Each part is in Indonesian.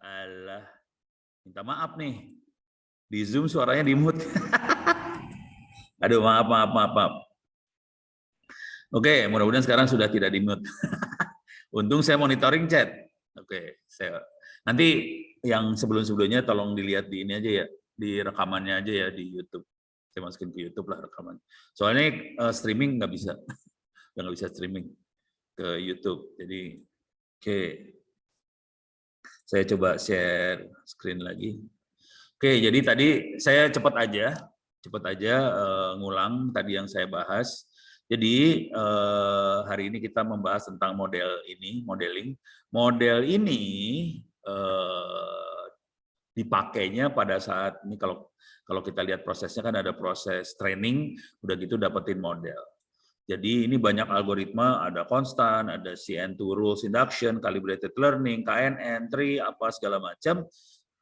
Alah, minta maaf nih. Di Zoom suaranya di mute. Aduh, maaf, maaf, maaf, maaf. Oke, mudah-mudahan sekarang sudah tidak di mute. Untung saya monitoring chat. Oke, saya nanti yang sebelum-sebelumnya tolong dilihat di ini aja ya, di rekamannya aja ya di YouTube. Saya masukin ke YouTube lah rekaman. Soalnya streaming nggak bisa, nggak bisa streaming ke YouTube. Jadi, oke, saya coba share screen lagi. Oke, jadi tadi saya cepat aja ngulang tadi yang saya bahas. Jadi hari ini kita membahas tentang modeling. Model ini dipakainya pada saat ini kalau kita lihat prosesnya kan ada proses training, udah gitu dapetin model. Jadi ini banyak algoritma, ada konstan, ada CN2 rules induction, calibrated learning, KNN, tree, apa segala macam.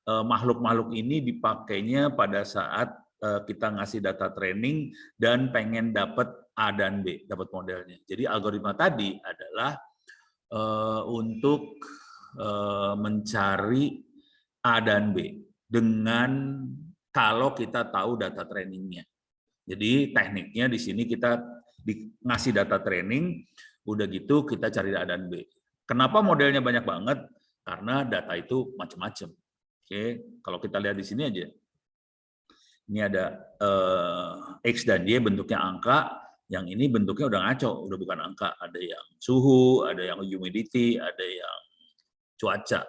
Makhluk-makhluk ini dipakainya pada saat kita ngasih data training dan pengen dapat A dan B, dapat modelnya. Jadi algoritma tadi adalah untuk mencari A dan B dengan kalau kita tahu data trainingnya. Jadi tekniknya di sini kita ngasih data training, udah gitu kita cari A dan B. Kenapa modelnya banyak banget? Karena data itu macam-macam. Oke, kalau kita lihat di sini aja. Ini ada X dan Y bentuknya angka, yang ini bentuknya udah ngaco, udah bukan angka. Ada yang suhu, ada yang humidity, ada yang cuaca.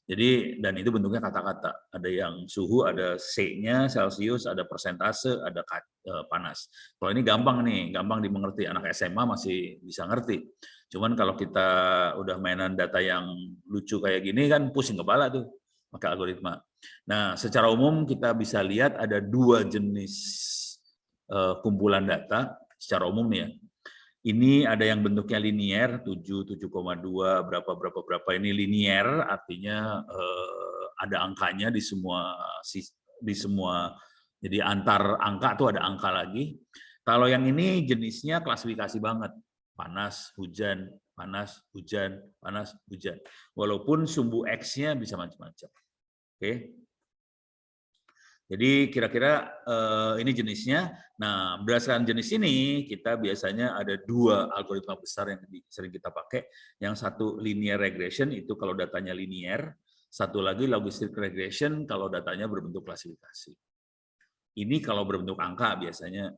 Jadi, dan itu bentuknya kata-kata. Ada yang suhu, ada C-nya, Celsius, ada persentase, ada panas. Kalau ini gampang nih, gampang dimengerti. Anak SMA masih bisa ngerti. Cuman kalau kita udah mainan data yang lucu kayak gini kan pusing kepala tuh pakai algoritma. Nah, secara umum kita bisa lihat ada dua jenis kumpulan data secara umum nih ya. Ini ada yang bentuknya linier, 7, 7,2, berapa, ini linier, artinya ada angkanya di semua, jadi antar angka tuh ada angka lagi. Kalau yang ini jenisnya klasifikasi banget, panas, hujan, panas, hujan, panas, hujan. Walaupun sumbu X-nya bisa macam-macam. Oke. Jadi kira-kira ini jenisnya. Nah, berdasarkan jenis ini, kita biasanya ada dua algoritma besar yang sering kita pakai. Yang satu linear regression, itu kalau datanya linear. Satu lagi logistic regression, kalau datanya berbentuk klasifikasi. Ini kalau berbentuk angka, biasanya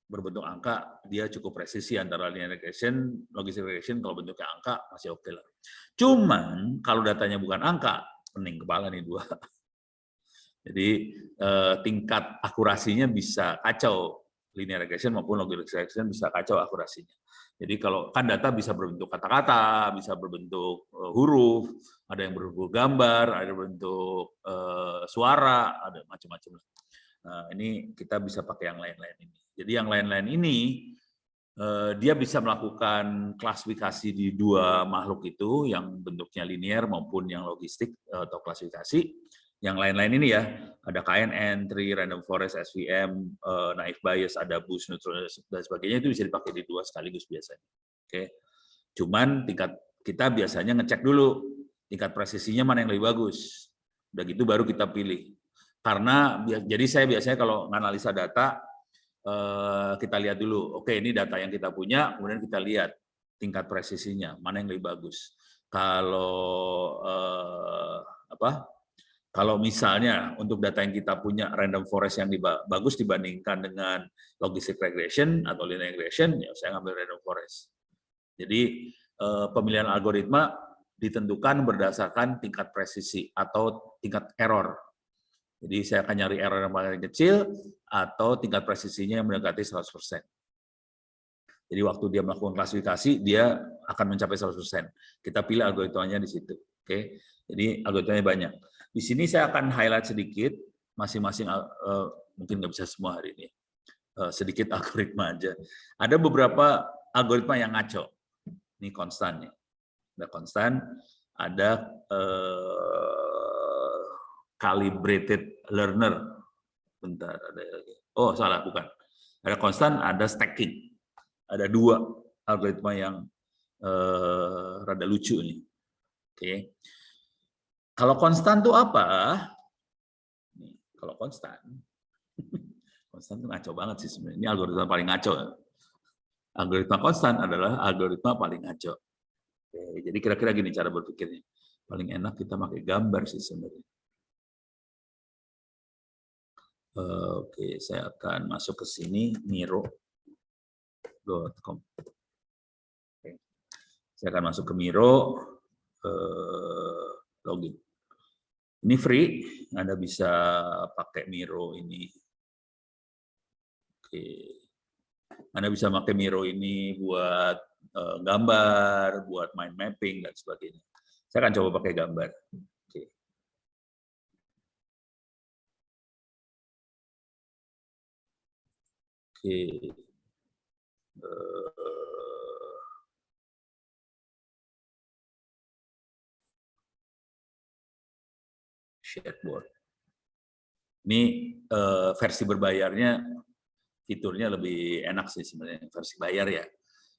berbentuk angka, dia cukup presisi antara linear regression, logistic regression, kalau bentuknya angka, masih oke lah. Cuman, kalau datanya bukan angka, pening kepala nih dua. Jadi tingkat akurasinya bisa kacau, linear regression maupun logistic regression bisa kacau akurasinya. Jadi kalau kan data bisa berbentuk kata-kata, bisa berbentuk huruf, ada yang berbentuk gambar, ada berbentuk suara, ada macam-macam. Nah, ini kita bisa pakai yang lain-lain ini. Jadi yang lain-lain ini dia bisa melakukan klasifikasi di dua makhluk itu, yang bentuknya linear maupun yang logistik atau klasifikasi. Yang lain-lain ini ya, ada KNN, tree, random forest, SVM, naive Bayes, ada boost, neutral, dan sebagainya, itu bisa dipakai di dua sekaligus biasanya. Oke. Cuman kita biasanya ngecek dulu tingkat presisinya mana yang lebih bagus. Udah gitu baru kita pilih. Karena jadi saya biasanya kalau analisa data, kita lihat dulu, oke ini data yang kita punya, kemudian kita lihat tingkat presisinya, mana yang lebih bagus. Kalau misalnya untuk data yang kita punya random forest yang bagus dibandingkan dengan logistic regression atau linear regression, ya saya ngambil random forest. Jadi pemilihan algoritma ditentukan berdasarkan tingkat presisi atau tingkat error. Jadi saya akan nyari error yang paling kecil atau tingkat presisinya yang mendekati 100%. Jadi waktu dia melakukan klasifikasi, dia akan mencapai 100%. Kita pilih algoritmanya di situ. Oke. Jadi algoritmanya banyak. Di sini saya akan highlight sedikit, masing-masing mungkin nggak bisa semua hari ini, sedikit algoritma aja. Ada beberapa algoritma yang ngaco. Ini konstannya. Ada konstan, ada calibrated learner. Bentar, ada lagi. Oh salah, bukan. Ada konstan, ada stacking. Ada dua algoritma yang rada lucu nih. Oke. Kalau konstan itu apa? Nih, kalau konstan, konstan itu ngaco banget sih sebenarnya. Ini algoritma paling ngaco. Algoritma konstan adalah algoritma paling ngaco. Oke, jadi kira-kira gini cara berpikirnya. Paling enak kita pakai gambar sih sebenarnya. Oke, saya akan masuk ke sini, miro.com. Saya akan masuk ke Miro, login. Ini free, Anda bisa pakai Miro ini. Oke. Anda bisa pakai Miro ini buat gambar, buat mind mapping, dan sebagainya. Saya akan coba pakai gambar. Oke. Oke. Shadeboard. Ini versi berbayarnya, fiturnya lebih enak sih sebenarnya. Versi bayar ya.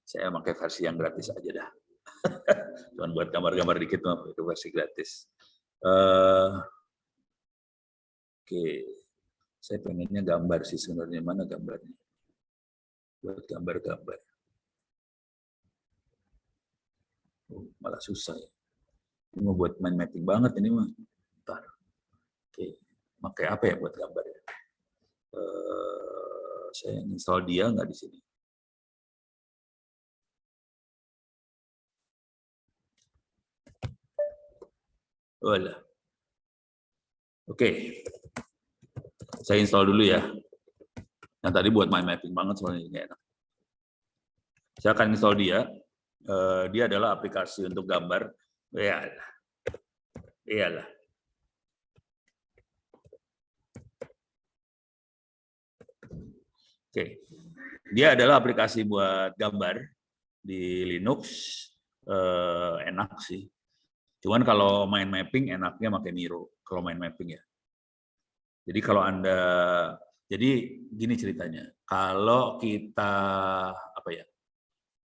Saya pakai versi yang gratis aja dah. Cuman buat gambar-gambar dikit mah itu versi gratis. Oke, saya pengennya gambar sih sebenarnya. Mana gambarnya? Buat gambar-gambar. Malah susah ya. Ini mau buat mind mapping banget ini mah. Bentar. Oke, pakai apa ya buat gambar ya? Saya install dia nggak di sini. Walah. Oke, saya install dulu ya. Yang tadi buat mind mapping banget soalnya ini enak. Saya akan install dia. Dia adalah aplikasi untuk gambar. Iyalah. Iyalah. Oke. Dia adalah aplikasi buat gambar di Linux. Enak sih. Cuman kalau mind mapping enaknya pakai Miro. Kalau mind mapping ya. Jadi kalau Anda, jadi gini ceritanya. Kalau kita apa ya,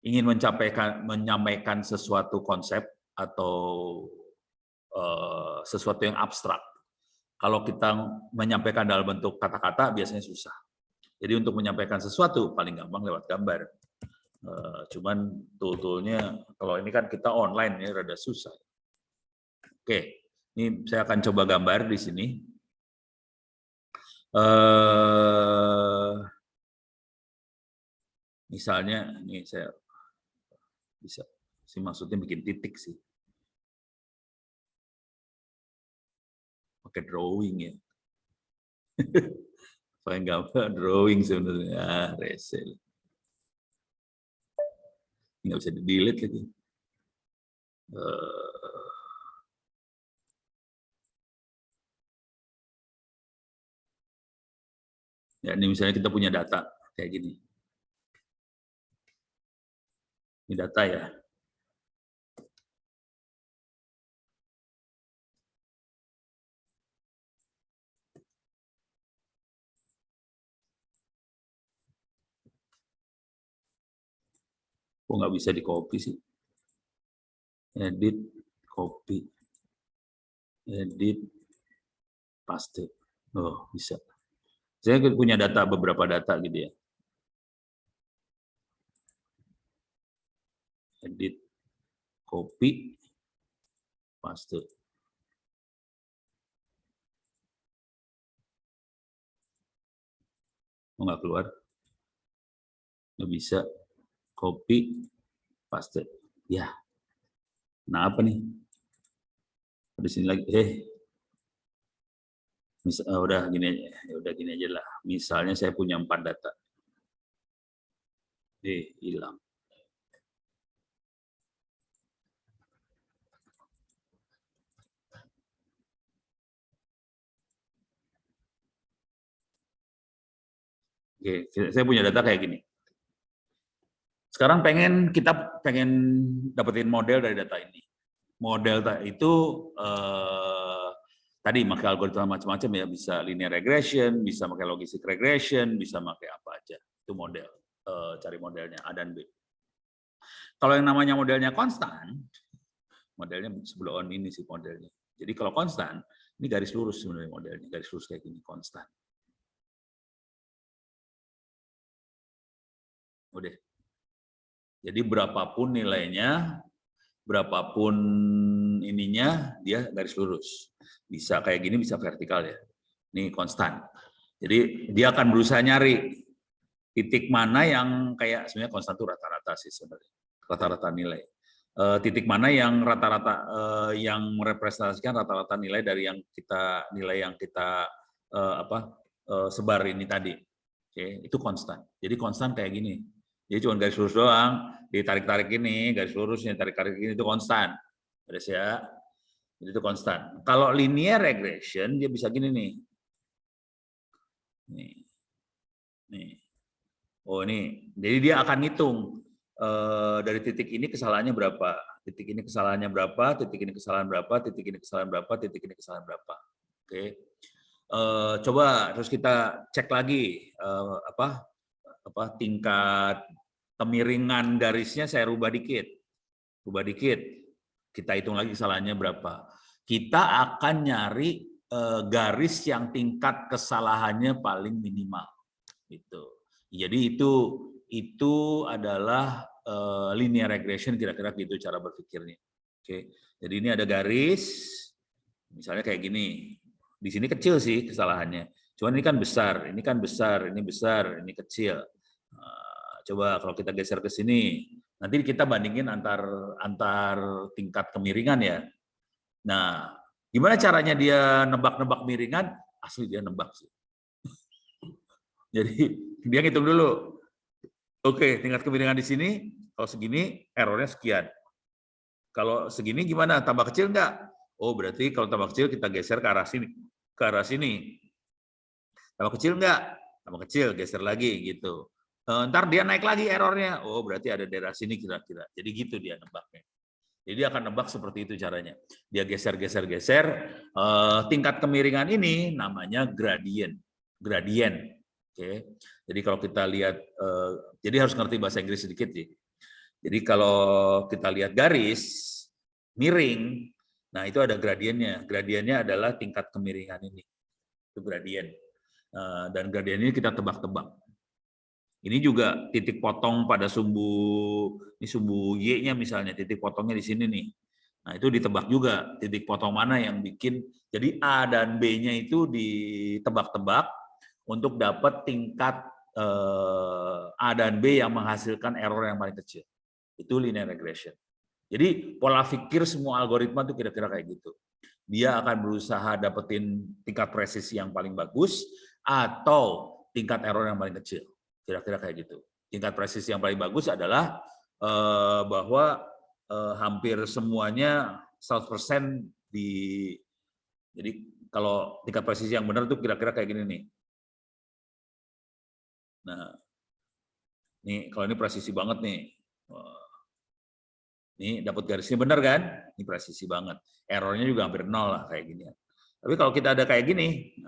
ingin menyampaikan sesuatu konsep atau sesuatu yang abstrak, kalau kita menyampaikan dalam bentuk kata-kata biasanya susah. Jadi untuk menyampaikan sesuatu paling gampang lewat gambar. Cuman tool-toolnya kalau ini kan kita online ya rada susah. Oke, ini saya akan coba gambar di sini. Misalnya, ini saya bisa sih maksudnya bikin titik sih. Pakai drawing ya. Paling gampang drawing sebenarnya. Resel. Nggak bisa di-delete lagi. Ya, ini misalnya kita punya data kayak gini. Ini data ya. Kok nggak bisa di-copy sih? Edit, copy. Edit, paste. Oh, bisa. Saya punya data, beberapa data gitu ya. Edit, copy, paste. Oh, nggak keluar. Nggak bisa. Copy, paste. Ya. Nah, apa nih? Di sini lagi. Udah gini aja lah. Misalnya saya punya 4 data. Hilang. Oke, saya punya data kayak gini. Sekarang kita pengen dapetin model dari data ini. Model itu tadi pakai algoritma macam-macam ya, bisa linear regression, bisa pakai logistic regression, bisa pakai apa aja. Itu model, cari modelnya A dan B. Kalau yang namanya modelnya konstan, modelnya sebelum ini sih modelnya. Jadi kalau konstan, ini garis lurus sebenarnya modelnya, garis lurus kayak gini, konstan. Udah. Jadi berapapun nilainya, berapapun ininya, dia garis lurus. Bisa kayak gini, bisa vertikal ya. Ini konstan. Jadi dia akan berusaha nyari titik mana yang kayak sebenarnya konstan itu rata-rata sih sebenarnya, rata-rata nilai. Titik mana yang rata-rata yang merepresentasikan rata-rata nilai dari yang kita sebar ini tadi. Oke, itu konstan. Jadi konstan kayak gini. Jadi cuma garis lurus doang, ditarik-tarik ini, garis lurusnya tarik-tarik ini itu konstan. Beres ya. Jadi itu konstan. Kalau linear regression dia bisa gini nih. Nih. Oh ini. Jadi dia akan ngitung dari titik ini kesalahannya berapa, titik ini kesalahannya berapa, titik ini kesalahan berapa, titik ini kesalahan berapa, titik ini kesalahan berapa. Oke. Coba terus kita cek lagi tingkat kemiringan garisnya saya rubah dikit. Kita hitung lagi kesalahannya berapa. Kita akan nyari garis yang tingkat kesalahannya paling minimal. Gitu. Jadi itu adalah linear regression, kira-kira gitu cara berpikirnya. Oke. Jadi ini ada garis, misalnya kayak gini. Di sini kecil sih kesalahannya. Cuman ini kan besar, ini kan besar, ini besar, ini kecil. Coba kalau kita geser ke sini, nanti kita bandingin antar tingkat kemiringan ya. Nah, gimana caranya dia nebak-nebak miringan? Asli dia nebak sih. Jadi dia ngitung dulu. Oke, tingkat kemiringan di sini, kalau segini errornya sekian. Kalau segini gimana? Tambah kecil enggak? Oh, berarti kalau tambah kecil kita geser ke arah sini. Ke arah sini. Tambah kecil enggak? Tambah kecil, geser lagi gitu. Ntar dia naik lagi errornya. Oh, berarti ada daerah sini kira-kira. Jadi gitu dia nebaknya. Jadi dia akan nebak seperti itu caranya. Dia geser. Tingkat kemiringan ini namanya gradient. Oke. Jadi kalau kita lihat, jadi harus ngerti bahasa Inggris sedikit sih. Jadi kalau kita lihat garis miring, nah itu ada gradiennya. Gradiennya adalah tingkat kemiringan ini. Itu gradien. Dan gradien ini kita tebak-tebak. Ini juga titik potong pada sumbu Y-nya misalnya, titik potongnya di sini nih. Nah, itu ditebak juga, titik potong mana yang bikin, jadi A dan B-nya itu ditebak-tebak untuk dapat tingkat A dan B yang menghasilkan error yang paling kecil. Itu linear regression. Jadi pola pikir semua algoritma itu kira-kira kayak gitu. Dia akan berusaha dapetin tingkat presisi yang paling bagus atau tingkat error yang paling kecil. Kira-kira kayak gitu. Tingkat presisi yang paling bagus adalah bahwa hampir semuanya 100% jadi kalau tingkat presisi yang benar itu kira-kira kayak gini nih. Nah, nih kalau ini presisi banget nih. Ini dapat garisnya benar kan? Ini presisi banget. Errornya juga hampir nol lah kayak gini. Tapi kalau kita ada kayak gini,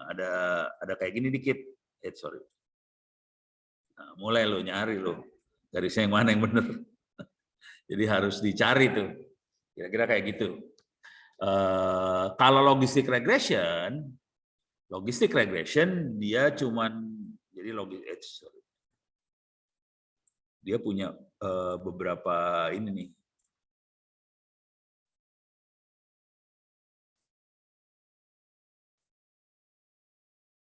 ada kayak gini dikit. Sorry. Nah, mulai lo nyari lo garisnya yang mana yang benar. Jadi harus dicari tuh. Kira-kira kayak gitu. Kalau logistic regression dia cuman jadi dia punya beberapa ini nih.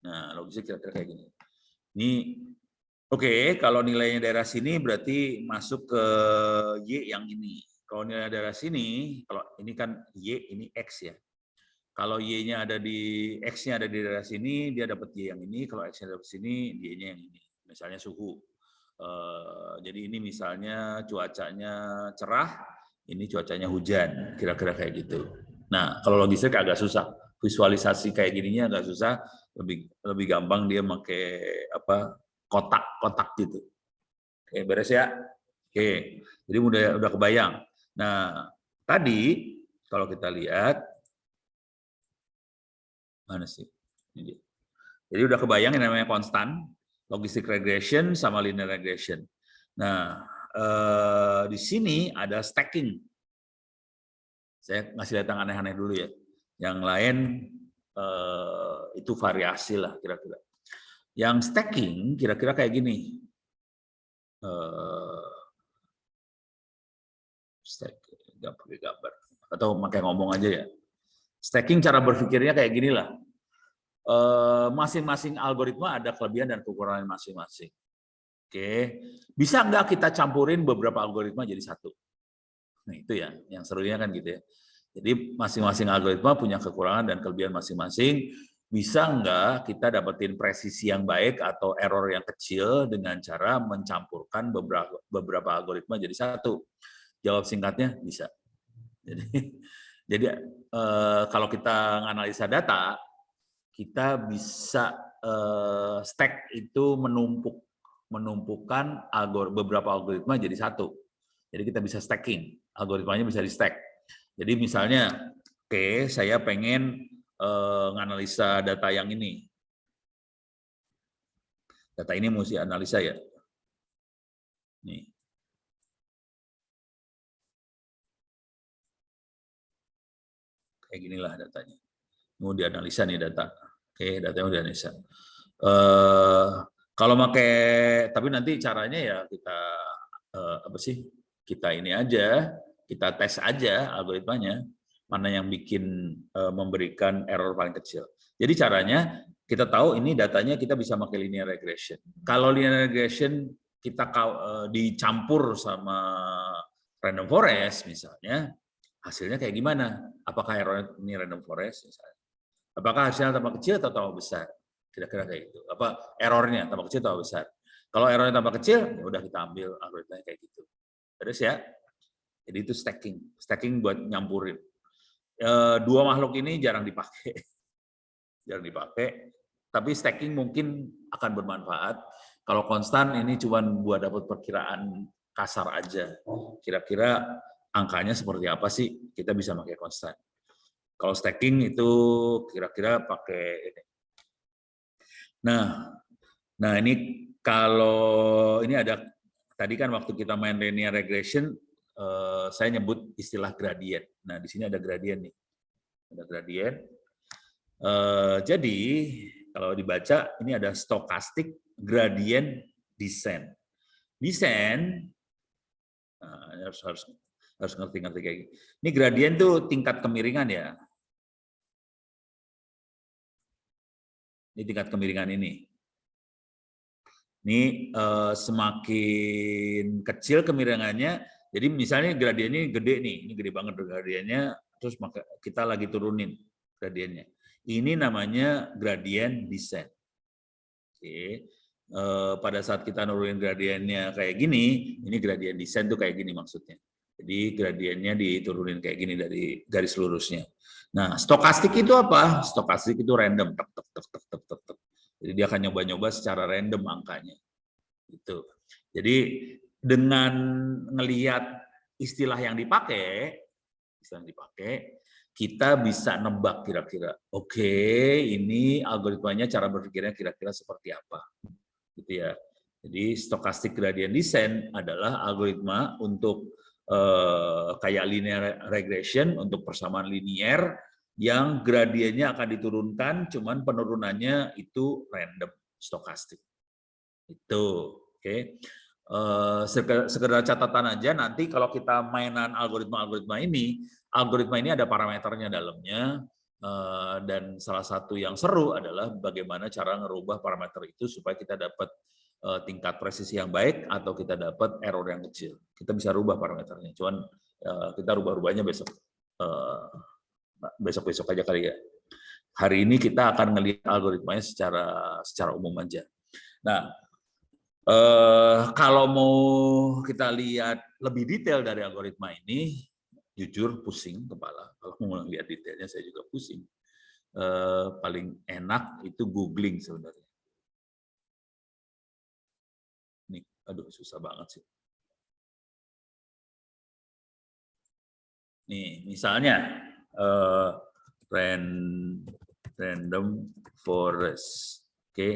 Nah, logistik kira-kira kayak gini. Ini oke, kalau nilainya daerah sini berarti masuk ke Y yang ini. Kalau nilai daerah sini, kalau ini kan Y, ini X ya. Kalau Y-nya ada di X-nya ada di daerah sini, dia dapat Y yang ini. Kalau X-nya dapat sini, Y-nya yang ini. Misalnya suhu. Jadi ini misalnya cuacanya cerah, ini cuacanya hujan. Kira-kira kayak gitu. Nah, kalau logistik agak susah. Visualisasi kayak gininya agak susah. Lebih gampang dia pakai kotak-kotak gitu. Oke, beres ya. Oke, jadi udah kebayang. Nah, tadi kalau kita lihat mana sih? Ini. Jadi udah kebayang yang namanya konstan, logistic regression sama linear regression. Nah, di sini ada stacking. Saya ngasih lihat yang aneh-aneh dulu ya. Yang lain itu variasi lah kira-kira. Yang stacking kira-kira kayak gini. Nggak pakai gambar. Atau pakai ngomong aja ya. Stacking cara berpikirnya kayak gini lah. Masing-masing algoritma ada kelebihan dan kekurangan masing-masing. Oke, bisa nggak kita campurin beberapa algoritma jadi satu? Nah itu ya, yang serunya kan gitu ya. Jadi masing-masing algoritma punya kekurangan dan kelebihan masing-masing. Bisa nggak kita dapetin presisi yang baik atau error yang kecil dengan cara mencampurkan beberapa algoritma jadi satu? Jawab singkatnya bisa. Jadi kalau kita analisa data, kita bisa stack itu menumpukan beberapa algoritma jadi satu. Jadi kita bisa stacking, algoritmanya bisa di stack. Jadi misalnya, oke, saya pengen nganalisa data yang ini. Data ini mesti analisa ya. Nih. Kayak ginilah datanya. Mau dianalisa nih data. Oke, datanya mau dianalisa. Kalau pakai, tapi nanti caranya ya kita apa sih? Kita ini aja, kita tes aja algoritmanya mana yang bikin memberikan error paling kecil. Jadi caranya kita tahu ini datanya kita bisa pakai linear regression. Kalau linear regression kita dicampur sama random forest misalnya, hasilnya kayak gimana? Apakah error ini random forest misalnya? Apakah hasilnya tambah kecil atau tambah besar? Kira-kira kayak gitu. Apa errornya tambah kecil atau tambah besar? Kalau errornya tambah kecil, ya udah kita ambil algoritmanya kayak gitu. Terus ya. Jadi itu stacking. Stacking buat nyampurin. Dua makhluk ini jarang dipakai. Jarang dipakai. Tapi stacking mungkin akan bermanfaat. Kalau konstan ini cuma buat dapat perkiraan kasar aja. Kira-kira angkanya seperti apa sih? Kita bisa pakai konstan. Kalau stacking itu kira-kira pakai ini. Nah ini kalau ini ada tadi kan waktu kita main linear regression saya nyebut istilah gradien. Nah di sini ada gradien nih, ada gradien. Jadi kalau dibaca ini ada stochastic gradient descent. Descent harus ngerti-ngerti kayak gini. Ini gradien tuh tingkat kemiringan ya. Ini tingkat kemiringan ini. Ini semakin kecil kemiringannya, jadi misalnya gradiennya gede nih, ini gede banget gradiennya, terus maka kita lagi turunin gradiennya. Ini namanya gradient descent. Oke. Pada saat kita nurunin gradiennya kayak gini, ini gradient descent tuh kayak gini maksudnya. Jadi gradiennya diturunin kayak gini dari garis lurusnya. Nah, stokastik itu apa? Stokastik itu random, tek tek tek tek tek tek tek. Jadi dia akan nyoba-nyoba secara random angkanya. Gitu. Jadi dengan ngelihat istilah yang dipakai, kita bisa nebak kira-kira, oke, ini algoritmanya cara berpikirnya kira-kira seperti apa. Gitu ya. Jadi stochastic gradient descent adalah algoritma untuk kayak linear regression untuk persamaan linier yang gradiennya akan diturunkan, cuman penurunannya itu random, stokastik. Itu, oke. Sekedar catatan aja, nanti kalau kita mainan algoritma ini ada parameternya dalamnya, dan salah satu yang seru adalah bagaimana cara ngerubah parameter itu supaya kita dapat tingkat presisi yang baik atau kita dapat error yang kecil. Kita bisa rubah parameternya, cuman kita rubah-rubahnya besok aja kali ya. Hari ini kita akan ngelihat algoritmanya secara umum aja. Nah, kalau mau kita lihat lebih detail dari algoritma ini, jujur pusing kepala. Kalau mau lihat detailnya saya juga pusing. Paling enak itu googling sebenarnya. Nih, aduh susah banget sih. Nih, misalnya random forest, oke,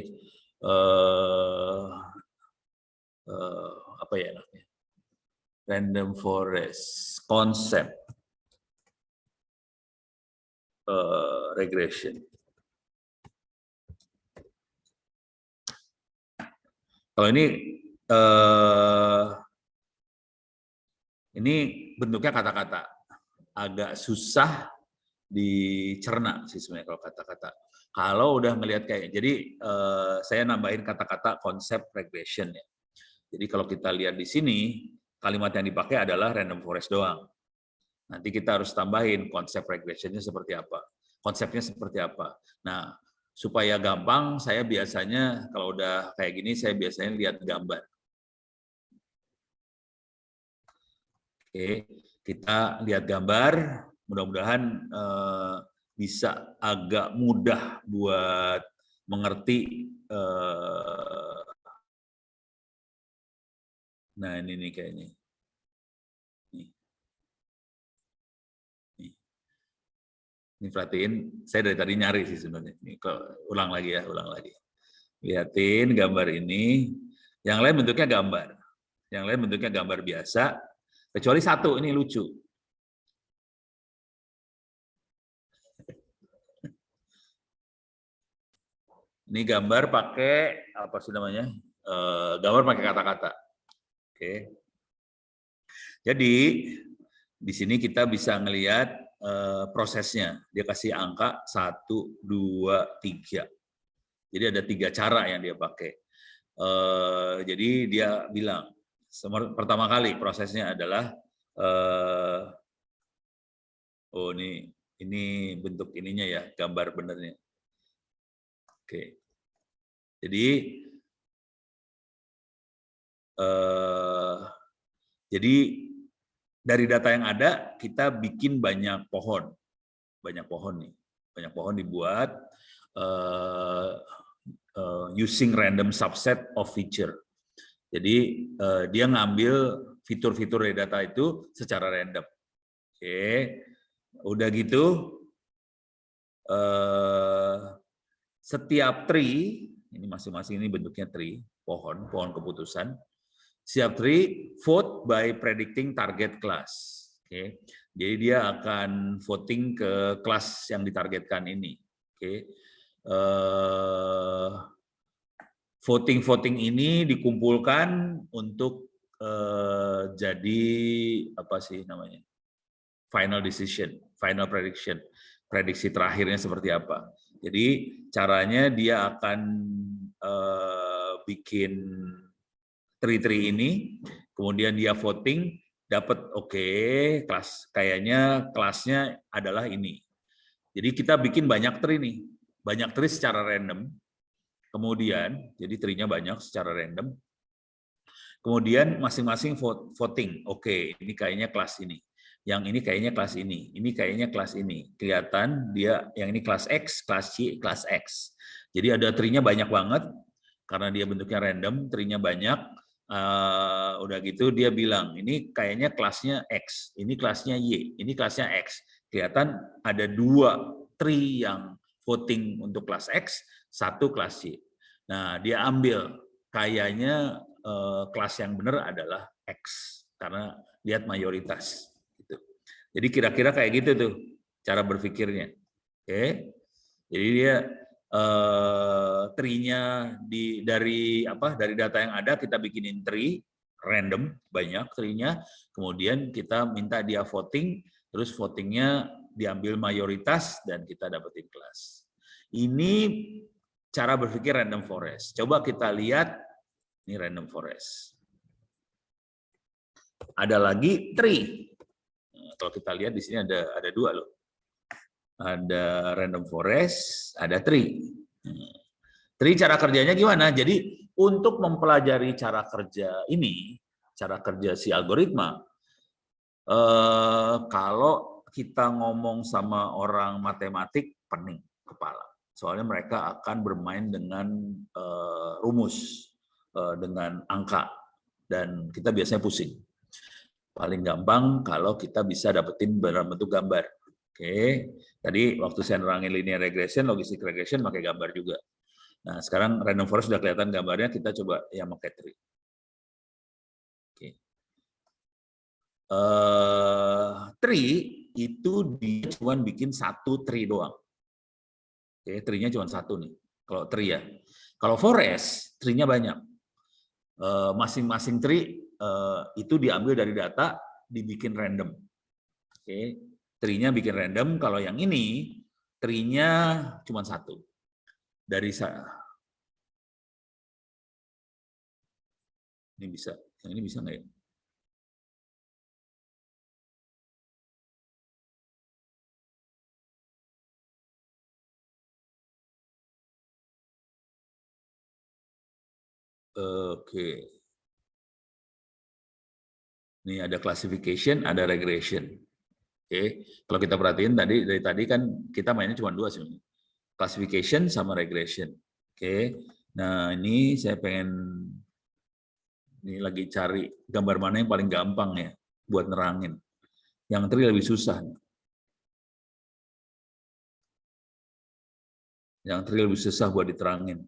apa ya enaknya? Random forest konsep. regression. Kalau ini bentuknya kata-kata, agak susah dicerna sih sebenarnya kalau kata-kata. Kalau udah melihat kayak, jadi saya nambahin kata-kata konsep regression ya. Jadi kalau kita lihat di sini, kalimat yang dipakai adalah random forest doang. Nanti kita harus tambahin konsep regressionnya seperti apa, konsepnya seperti apa. Nah, supaya gampang, saya biasanya kalau udah kayak gini, saya biasanya lihat gambar. Oke, kita lihat gambar, mudah-mudahan bisa agak mudah buat mengerti. Nah, ini nih kayaknya. Ini perhatiin, saya dari tadi nyari sih sebenarnya. Ini ulang lagi ya, ulang lagi. Lihatin gambar ini. Yang lain bentuknya gambar. Yang lain bentuknya gambar biasa. Kecuali satu, ini lucu. Ini gambar pakai, apa sih namanya? Gambar pakai kata-kata. Oke. Jadi, di sini kita bisa ngelihat prosesnya. Dia kasih angka 1, 2, 3. Jadi ada 3 cara yang dia pakai. Jadi dia bilang, pertama kali prosesnya adalah, oh ini bentuk ininya ya, gambar benernya. Oke. Jadi dari data yang ada, kita bikin banyak pohon nih, banyak pohon dibuat using random subset of feature. Jadi dia ngambil fitur-fitur dari data itu secara random. Oke, udah gitu setiap tree, ini masing-masing ini bentuknya tree, pohon keputusan. Setiap tree vote by predicting target class. Oke, jadi dia akan voting ke kelas yang ditargetkan ini. Oke, voting ini dikumpulkan untuk jadi apa sih namanya? Final decision, final prediction, prediksi terakhirnya seperti apa. Jadi caranya dia akan bikin tree ini, kemudian dia voting, dapat oke, kelas kayaknya kelasnya adalah ini. Jadi kita bikin banyak tree nih, banyak tree secara random. Kemudian, jadi tree-nya banyak secara random. Kemudian masing-masing voting, oke, ini kayaknya kelas ini. Yang ini kayaknya kelas ini kayaknya kelas ini. Kelihatan dia yang ini kelas X, kelas Y, kelas X. Jadi ada tree-nya banyak banget, karena dia bentuknya random, tree-nya banyak. Udah gitu dia bilang ini kayaknya kelasnya X, ini kelasnya Y, ini kelasnya X. Kelihatan ada 2 tree yang voting untuk kelas X, 1 kelas Y. Nah dia ambil kayaknya kelas yang benar adalah X karena lihat mayoritas. Gitu. Jadi kira-kira kayak gitu tuh cara berpikirnya. Oke, jadi dia tree-nya dari data yang ada kita bikinin tree random banyak tree-nya, kemudian kita minta dia voting, terus votingnya diambil mayoritas dan kita dapetin kelas. Ini cara berpikir random forest. Coba kita lihat ini random forest. Ada lagi tree. Nah, kalau kita lihat di sini ada 2 loh. Ada random forest, ada tree. Tree cara kerjanya gimana? Jadi untuk mempelajari cara kerja ini, cara kerja si algoritma, kalau kita ngomong sama orang matematik, pening kepala. Soalnya mereka akan bermain dengan rumus, dengan angka, dan kita biasanya pusing. Paling gampang kalau kita bisa dapetin dalam bentuk gambar. Oke, tadi waktu saya nerangin linear regression, logistic regression pakai gambar juga. Nah, sekarang random forest sudah kelihatan gambarnya, kita coba yang pakai tree. Oke. Tree itu dia cuma bikin satu tree doang. Oke, tree-nya cuma satu nih. Kalau tree ya. Kalau forest, tree-nya banyak. Masing-masing tree itu diambil dari data, dibikin random. Oke, tree-nya bikin random. Kalau yang ini, tree-nya cuma satu. Dari ini bisa, yang ini bisa nggak ya? Oke. Ini ada classification, ada regression. Oke, kalau kita perhatiin dari tadi kan kita mainnya cuma dua sih, classification sama regression. Oke, nah ini saya pengen ini lagi cari gambar mana yang paling gampang ya buat nerangin. Yang tree lebih susah. Yang tree lebih susah buat diterangin.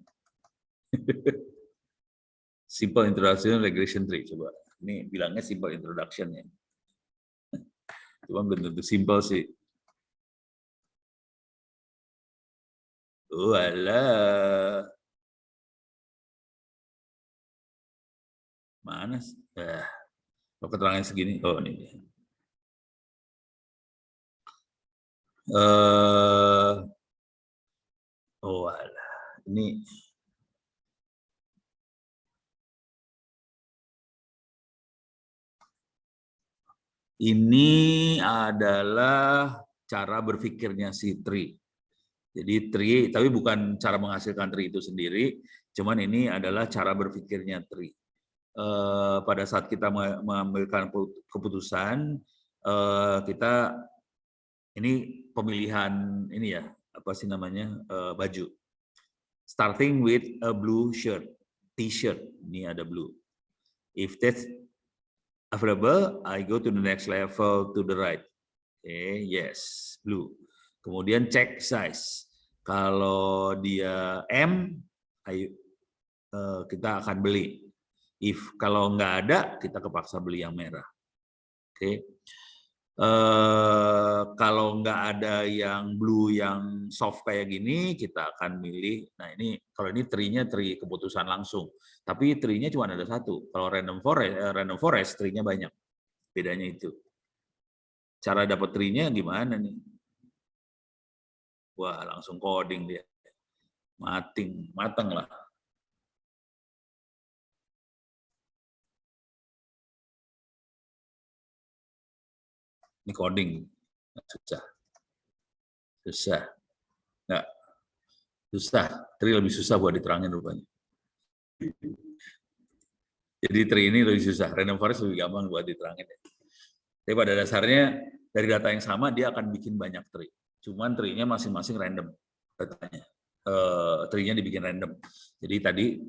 Simple introduction regression tree, coba. Ini bilangnya simple introduction ya. Cuma belum tentu simple sih. Walah. Mana? Kalau keterangan segini, oh ini. Oh alah, ini adalah cara berpikirnya si tree. Jadi tree, tapi bukan cara menghasilkan tree itu sendiri, cuman ini adalah cara berpikirnya tree. Pada saat kita mengambilkan keputusan, kita ini pemilihan ini ya, apa sih namanya, baju. Starting with a blue shirt, t-shirt, ini ada blue. If that's available, I go to the next level to the right. Okay, yes, blue. Kemudian cek size. Kalau dia M, ayo kita akan beli. If kalau nggak ada, kita kepaksa beli yang merah. Oke. Kalau nggak ada yang blue yang soft kayak gini, kita akan milih. Nah ini kalau ini tree-nya tree keputusan langsung. Tapi tree-nya cuma ada satu. Kalau random forest tree-nya banyak. Bedanya itu. Cara dapat tree-nya gimana nih? Wah langsung coding dia. Mateng lah. Ini coding. Susah. Nggak. Susah. Tree lebih susah buat diterangin rupanya. Jadi tree ini lebih susah. Random forest lebih gampang buat diterangin. Tapi pada dasarnya dari data yang sama dia akan bikin banyak tree. Cuman tree-nya masing-masing random datanya. Tree-nya dibikin random. Jadi tadi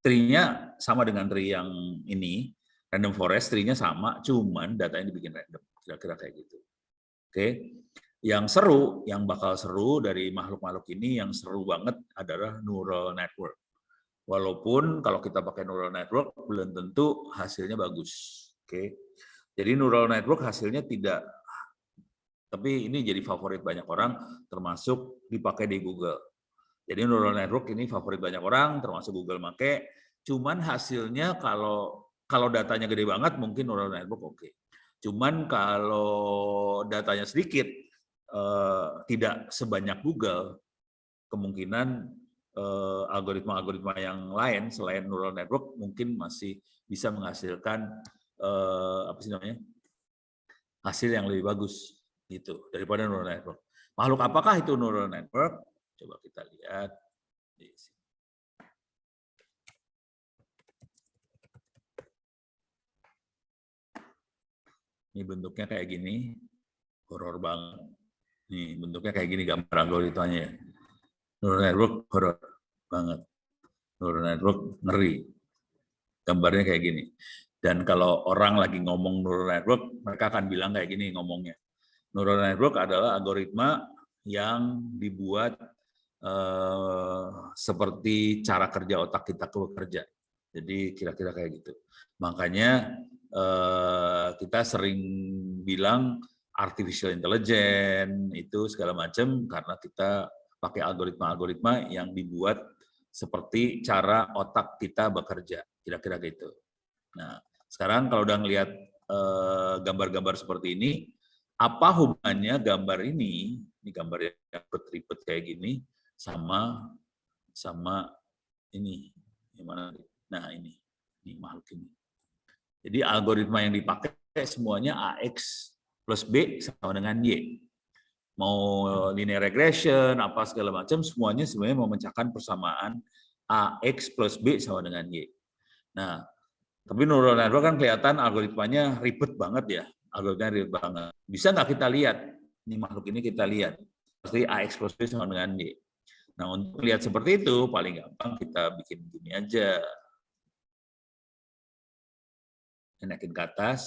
tree-nya sama dengan tree yang ini, random forest tree-nya sama, cuman datanya dibikin random. Kira-kira kayak gitu. Oke. Yang seru, yang bakal seru dari makhluk-makhluk ini, yang seru banget adalah neural network. Walaupun kalau kita pakai neural network, belum tentu hasilnya bagus. Oke. Jadi neural network hasilnya tidak, tapi ini jadi favorit banyak orang, termasuk dipakai di Google. Jadi neural network ini favorit banyak orang, termasuk Google make. Cuman hasilnya kalau datanya gede banget, mungkin neural network oke. Cuman kalau datanya sedikit, tidak sebanyak Google, kemungkinan algoritma-algoritma yang lain selain neural network mungkin masih bisa menghasilkan apa sih namanya, hasil yang lebih bagus gitu daripada neural network. Makhluk apakah itu neural network? Coba kita lihat. Ini bentuknya kayak gini, horor banget. Nih bentuknya kayak gini gambar algoritmanya ya. Neural network horor banget. Neural network ngeri. Gambarnya kayak gini. Dan kalau orang lagi ngomong neural network, mereka akan bilang kayak gini ngomongnya. Neural network adalah algoritma yang dibuat seperti cara kerja otak kita bekerja. Jadi kira-kira kayak gitu. Makanya kita sering bilang artificial intelligence, itu segala macam karena kita pakai algoritma-algoritma yang dibuat seperti cara otak kita bekerja, kira-kira gitu. Nah, sekarang kalau udah ngelihat gambar-gambar seperti ini, apa hubungannya gambar ini gambar yang ribet-ribet kayak gini, sama ini, gimana? Nah ini makhluk ini. Jadi algoritma yang dipakai semuanya AX plus B sama dengan Y. Mau linear regression, apa segala macam, semuanya sebenarnya memecahkan persamaan AX plus B sama dengan Y. Nah, tapi neural network kan kelihatan algoritmanya ribet banget ya. Algoritmanya ribet banget. Bisa nggak kita lihat? Ini makhluk ini kita lihat. Pasti AX plus B sama dengan Y. Nah, untuk melihat seperti itu, paling gampang kita bikin gini aja. Naikin ke atas,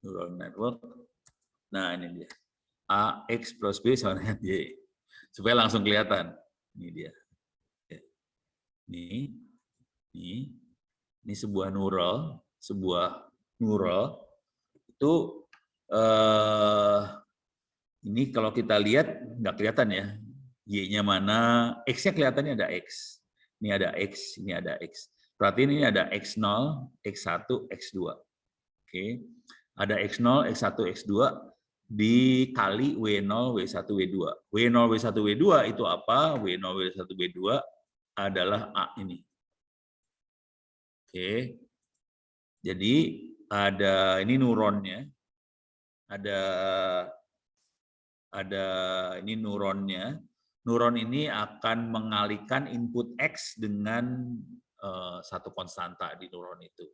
neural network. Nah, ini dia. AX plus B sama dengan Y. Supaya langsung kelihatan. Ini dia. Ini sebuah neural itu ini kalau kita lihat nggak kelihatan ya. Y-nya mana? X-nya kelihatannya ada X. Ini ada X, ini ada X. Berarti ini ada X0, X1, X2. Oke. Ada X0, X1, X2 dikali W0, W1, W2. W0, W1, W2 itu apa? W0, W1, W2 adalah A ini. Oke. Jadi ada ini neuronnya. Ada ini neuronnya. Neuron ini akan mengalihkan input X dengan satu konstanta di neuron itu.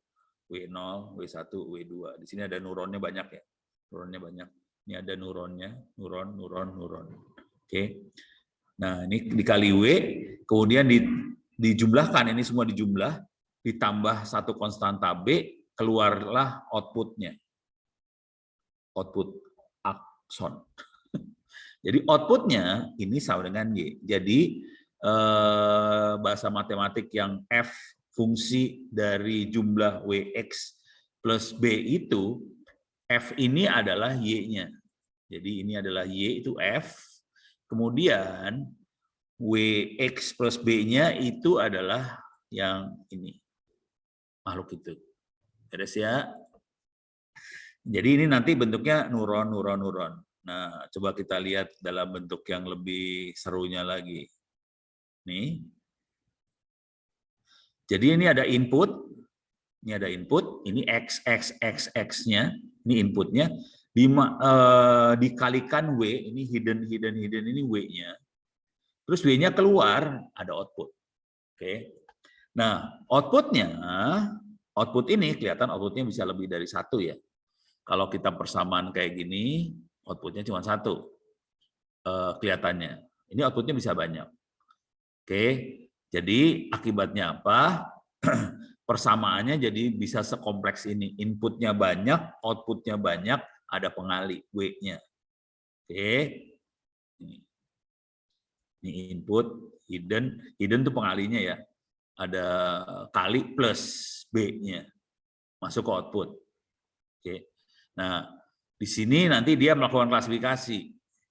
W0, W1, W2. Di sini ada neuronnya banyak ya. Neuronnya banyak. Ini ada neuronnya, neuron. Oke. Nah, ini dikali W, kemudian dijumlahkan, ini semua dijumlah, ditambah satu konstanta B, keluarlah outputnya. Output akson. Jadi outputnya ini sama dengan Y. Jadi bahasa matematik yang F fungsi dari jumlah Wx plus B itu, F ini adalah Y-nya. Jadi ini adalah Y itu F, kemudian Wx plus B-nya itu adalah yang ini, makhluk itu. Beres ya? Jadi ini nanti bentuknya neuron. Nah, coba kita lihat dalam bentuk yang lebih serunya lagi. Nih. Jadi ini ada input, ini X-nya, ini inputnya, dikalikan W, ini hidden ini W-nya. Terus W-nya keluar, ada output. Oke. Nah, output ini kelihatan outputnya bisa lebih dari satu ya. Kalau kita persamaan kayak gini, outputnya cuma satu kelihatannya. Ini outputnya bisa banyak. Oke, jadi akibatnya apa? Persamaannya jadi bisa sekompleks ini. Inputnya banyak, outputnya banyak, ada pengali W-nya. Oke, ini input, hidden itu pengalinya ya. Ada kali plus B-nya masuk ke output. Oke. Nah, di sini nanti dia melakukan klasifikasi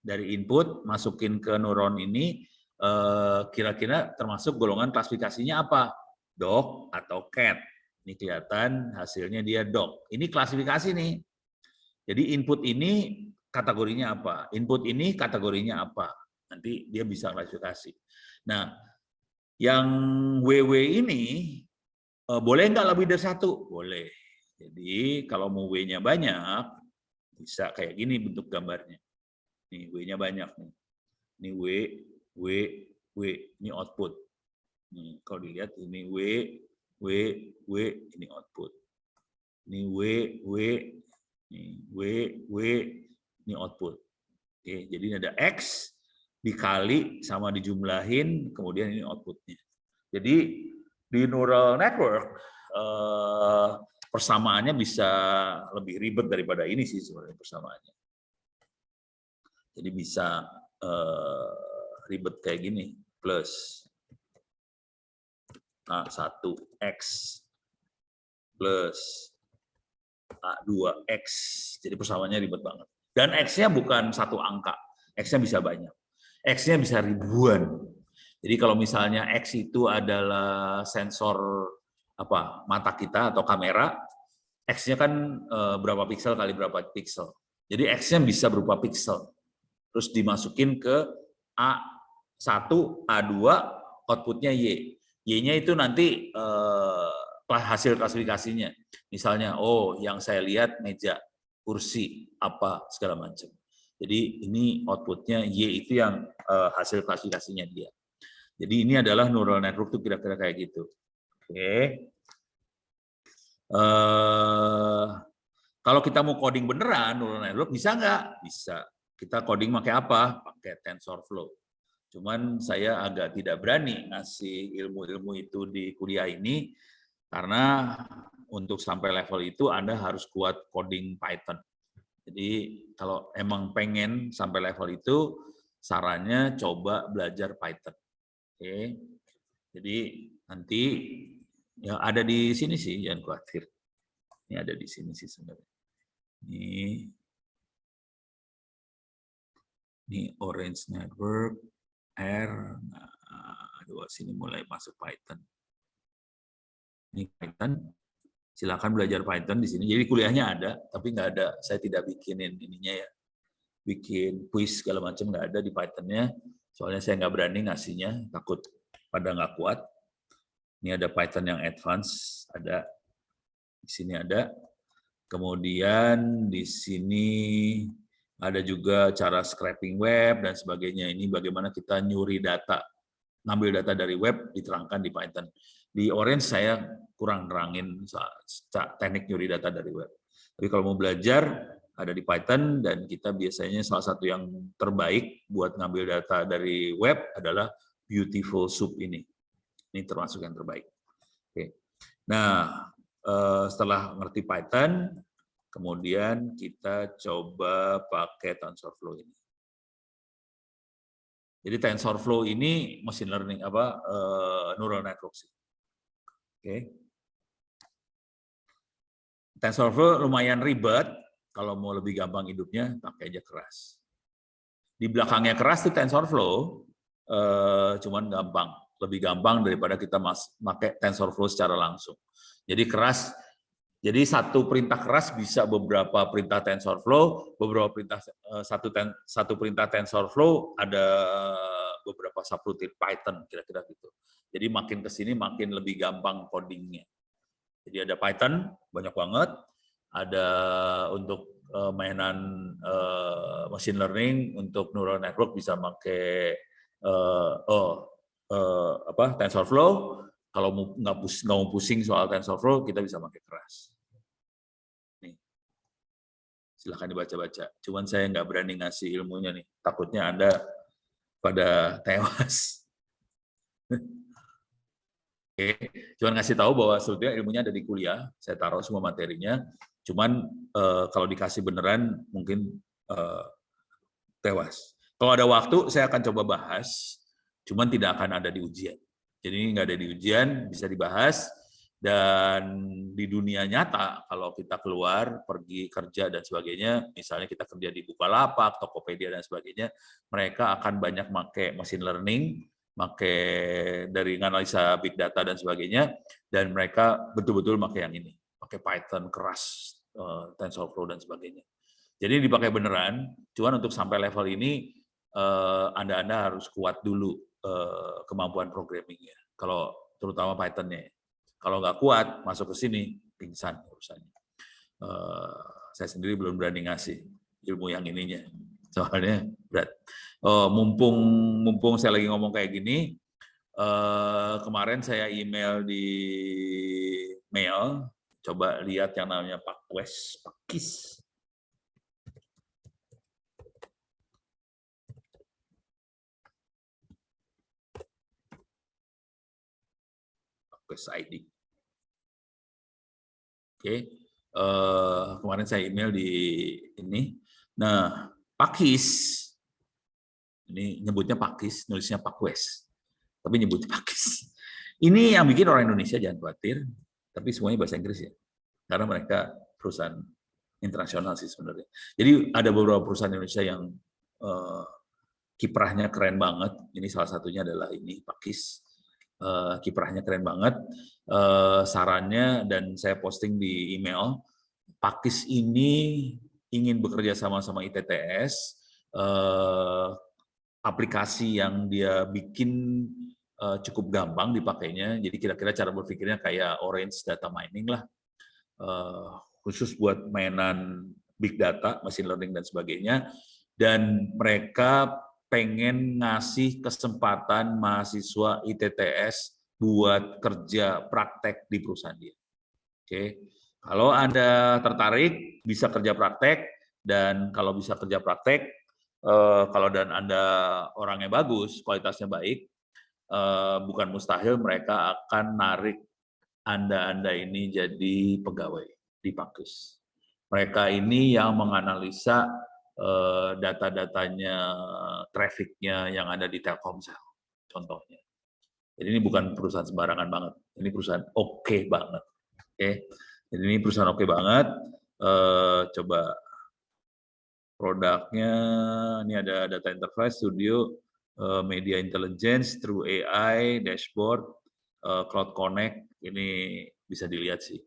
dari input masukin ke neuron ini, kira-kira termasuk golongan klasifikasinya apa? Dog atau cat. Ini kelihatan hasilnya dia dog. Ini klasifikasi nih. Jadi input ini kategorinya apa? Input ini kategorinya apa? Nanti dia bisa klasifikasi. Nah, yang WW ini boleh nggak lebih dari satu? Boleh. Jadi kalau mau W-nya banyak, bisa kayak gini bentuk gambarnya. Nih W-nya banyak nih. Ini W, ini output. Nih kalau dilihat ini W, ini output. Ini W, ini output. Oke, jadi ini ada X dikali sama dijumlahin, kemudian ini outputnya. Jadi di neural network persamaannya bisa lebih ribet daripada ini sih sebenarnya persamaannya. Jadi bisa ribet kayak gini, plus A1X plus A2X. Jadi persamaannya ribet banget. Dan X-nya bukan satu angka, X-nya bisa banyak. X-nya bisa ribuan. Jadi kalau misalnya X itu adalah sensor mata kita atau kamera, X-nya kan berapa piksel kali berapa piksel. Jadi X-nya bisa berupa piksel. Terus dimasukin ke A1, A2, outputnya Y. Y-nya itu nanti hasil klasifikasinya. Misalnya, oh yang saya lihat meja, kursi, apa, segala macam. Jadi ini outputnya Y itu yang hasil klasifikasinya dia. Jadi ini adalah neural network itu kira-kira kayak gitu. Oke. Kalau kita mau coding beneran neural network bisa nggak? Bisa. Kita coding pakai apa? Pakai TensorFlow. Cuman saya agak tidak berani ngasih ilmu-ilmu itu di kuliah ini karena untuk sampai level itu Anda harus kuat coding Python. Jadi kalau emang pengen sampai level itu, sarannya coba belajar Python. Oke. Jadi nanti ya ada di sini sih, jangan khawatir. Ini ada di sini sih sebenarnya. Ini Orange Network, R. Nah, sini mulai masuk Python. Ini Python. Silakan belajar Python di sini. Jadi kuliahnya ada, tapi nggak ada. Saya tidak bikinin ininya ya, bikin quiz segala macam nggak ada di Python-nya. Soalnya saya nggak berani ngasihnya, takut pada nggak kuat. Ini ada Python yang advance, ada di sini ada. Kemudian di sini ada juga cara scraping web dan sebagainya. Ini bagaimana kita nyuri data, ngambil data dari web, diterangkan di Python. Di Orange saya kurang nerangin teknik nyuri data dari web. Tapi kalau mau belajar, ada di Python, dan kita biasanya salah satu yang terbaik buat ngambil data dari web adalah Beautiful Soup ini. Ini termasuk yang terbaik. Oke. Nah, setelah ngerti Python, kemudian kita coba pakai TensorFlow ini. Jadi TensorFlow ini machine learning neural network sih. Oke. TensorFlow lumayan ribet, kalau mau lebih gampang hidupnya pakai aja keras. Di belakangnya keras tuh TensorFlow, cuman gampang, lebih gampang daripada kita pakai TensorFlow secara langsung. Jadi keras, jadi satu perintah keras bisa beberapa perintah TensorFlow, beberapa perintah satu perintah TensorFlow ada beberapa subroutine Python kira-kira gitu. Jadi makin ke sini makin lebih gampang codingnya. Jadi ada Python banyak banget, ada untuk mainan machine learning, untuk neural network bisa pakai TensorFlow. Kalau nggak mau pusing soal TensorFlow, kita bisa pakai keras. Nih, silahkan dibaca-baca. Cuman saya nggak berani ngasih ilmunya nih, takutnya Anda pada tewas. Oke, cuman ngasih tahu bahwa sebetulnya ilmunya ada di kuliah, saya taruh semua materinya. Cuman kalau dikasih beneran mungkin tewas. Kalau ada waktu saya akan coba bahas, cuman tidak akan ada di ujian. Jadi nggak ada di ujian, bisa dibahas. Dan di dunia nyata, kalau kita keluar, pergi kerja dan sebagainya, misalnya kita kerja di Bukalapak, Tokopedia dan sebagainya, mereka akan banyak pakai machine learning, pakai dari analisa big data dan sebagainya, dan mereka betul-betul pakai yang ini, pakai Python keras, TensorFlow dan sebagainya. Jadi dipakai beneran, cuman untuk sampai level ini Anda harus kuat dulu kemampuan programmingnya. Kalau terutama Python-nya. Kalau nggak kuat masuk ke sini pingsan urusannya. Saya sendiri belum berani ngasih ilmu yang ininya, soalnya berat. Mumpung saya lagi ngomong kayak gini, kemarin saya email di mail, coba lihat yang namanya Pakis. Pakis ID. Oke, kemarin saya email di ini. Nah, Pakis ini nyebutnya Pakis, nulisnya Pakwes, tapi nyebutnya Pakis. Ini yang bikin orang Indonesia, jangan khawatir, tapi semuanya bahasa Inggris ya, karena mereka perusahaan internasional sih sebenarnya. Jadi ada beberapa perusahaan Indonesia yang kiprahnya keren banget. Ini salah satunya adalah ini Pakis. Kiprahnya keren banget. Sarannya dan saya posting di email, Pakis ini ingin bekerja sama ITTS. Aplikasi yang dia bikin cukup gampang dipakainya. Jadi kira-kira cara berpikirnya kayak Orange Data Mining lah. Khusus buat mainan big data, machine learning dan sebagainya. Dan mereka pengen ngasih kesempatan mahasiswa ITTS buat kerja praktek di perusahaan dia. Oke, kalau Anda tertarik bisa kerja praktek, dan kalau bisa kerja praktek, kalau dan Anda orangnya bagus, kualitasnya baik, bukan mustahil mereka akan narik Anda ini jadi pegawai di Pakis. Mereka ini yang menganalisa data-datanya, trafficnya yang ada di Telkomsel, contohnya. Jadi ini bukan perusahaan sembarangan banget, ini perusahaan oke banget. Oke, jadi ini perusahaan oke banget. Coba produknya, ini ada data interface, studio, media intelligence, through AI, dashboard, cloud connect, ini bisa dilihat sih.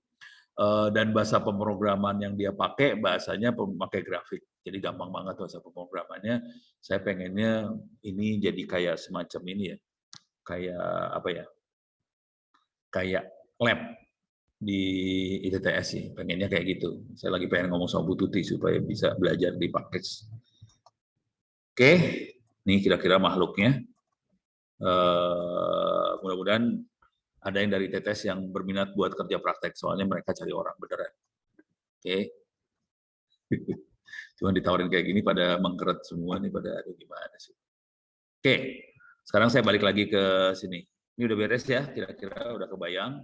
Dan bahasa pemrograman yang dia pakai, bahasanya pemakai grafik. Jadi gampang banget bahasa pemrogramannya. Saya pengennya ini jadi kayak semacam ini ya, kayak apa ya, kayak lab di ITTS sih, pengennya kayak gitu. Saya lagi pengen ngomong sama Bu Tuti supaya bisa belajar di Pakis. Oke, ini kira-kira makhluknya. Mudah-mudahan ada yang dari ITTS yang berminat buat kerja praktek, soalnya mereka cari orang beneran. Oke. Cuma ditawarin kayak gini pada mengkeret semua nih, pada aduh gimana sih. Oke, sekarang saya balik lagi ke sini. Ini udah beres ya, kira-kira udah kebayang.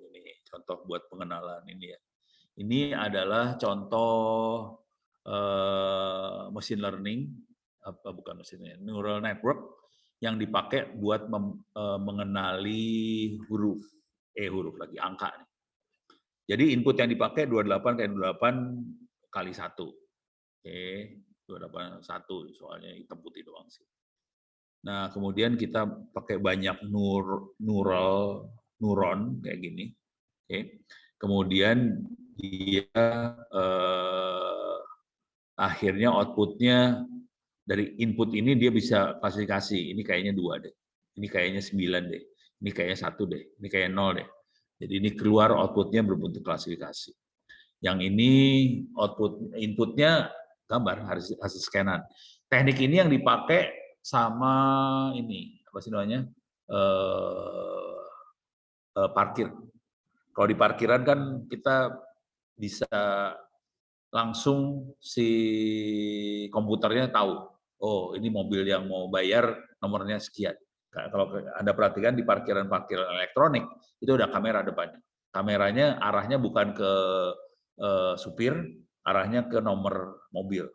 Ini contoh buat pengenalan ini ya. Ini adalah contoh machine learning, bukan machine learning, neural network yang dipakai buat mengenali huruf, huruf lagi, angka nih. Jadi input yang dipakai 28 kali 28 kali 1. Oke, 28 1 soalnya hitam putih doang sih. Nah, kemudian kita pakai banyak neuron kayak gini. Oke. Kemudian dia akhirnya outputnya dari input ini dia bisa klasifikasi. Ini kayaknya 2 deh. Ini kayaknya 9 deh. Ini kayaknya 1 deh. Ini kayak 0 deh. Jadi ini keluar outputnya berbentuk klasifikasi. Yang ini output inputnya gambar hasil scanan. Teknik ini yang dipakai sama ini apa sih namanya parkir. Kalau di parkiran kan kita bisa langsung si komputernya tahu, oh ini mobil yang mau bayar nomornya sekian. Kalau Anda perhatikan di parkiran-parkiran elektronik, itu ada kamera depannya. Kameranya arahnya bukan ke supir, arahnya ke nomor mobil.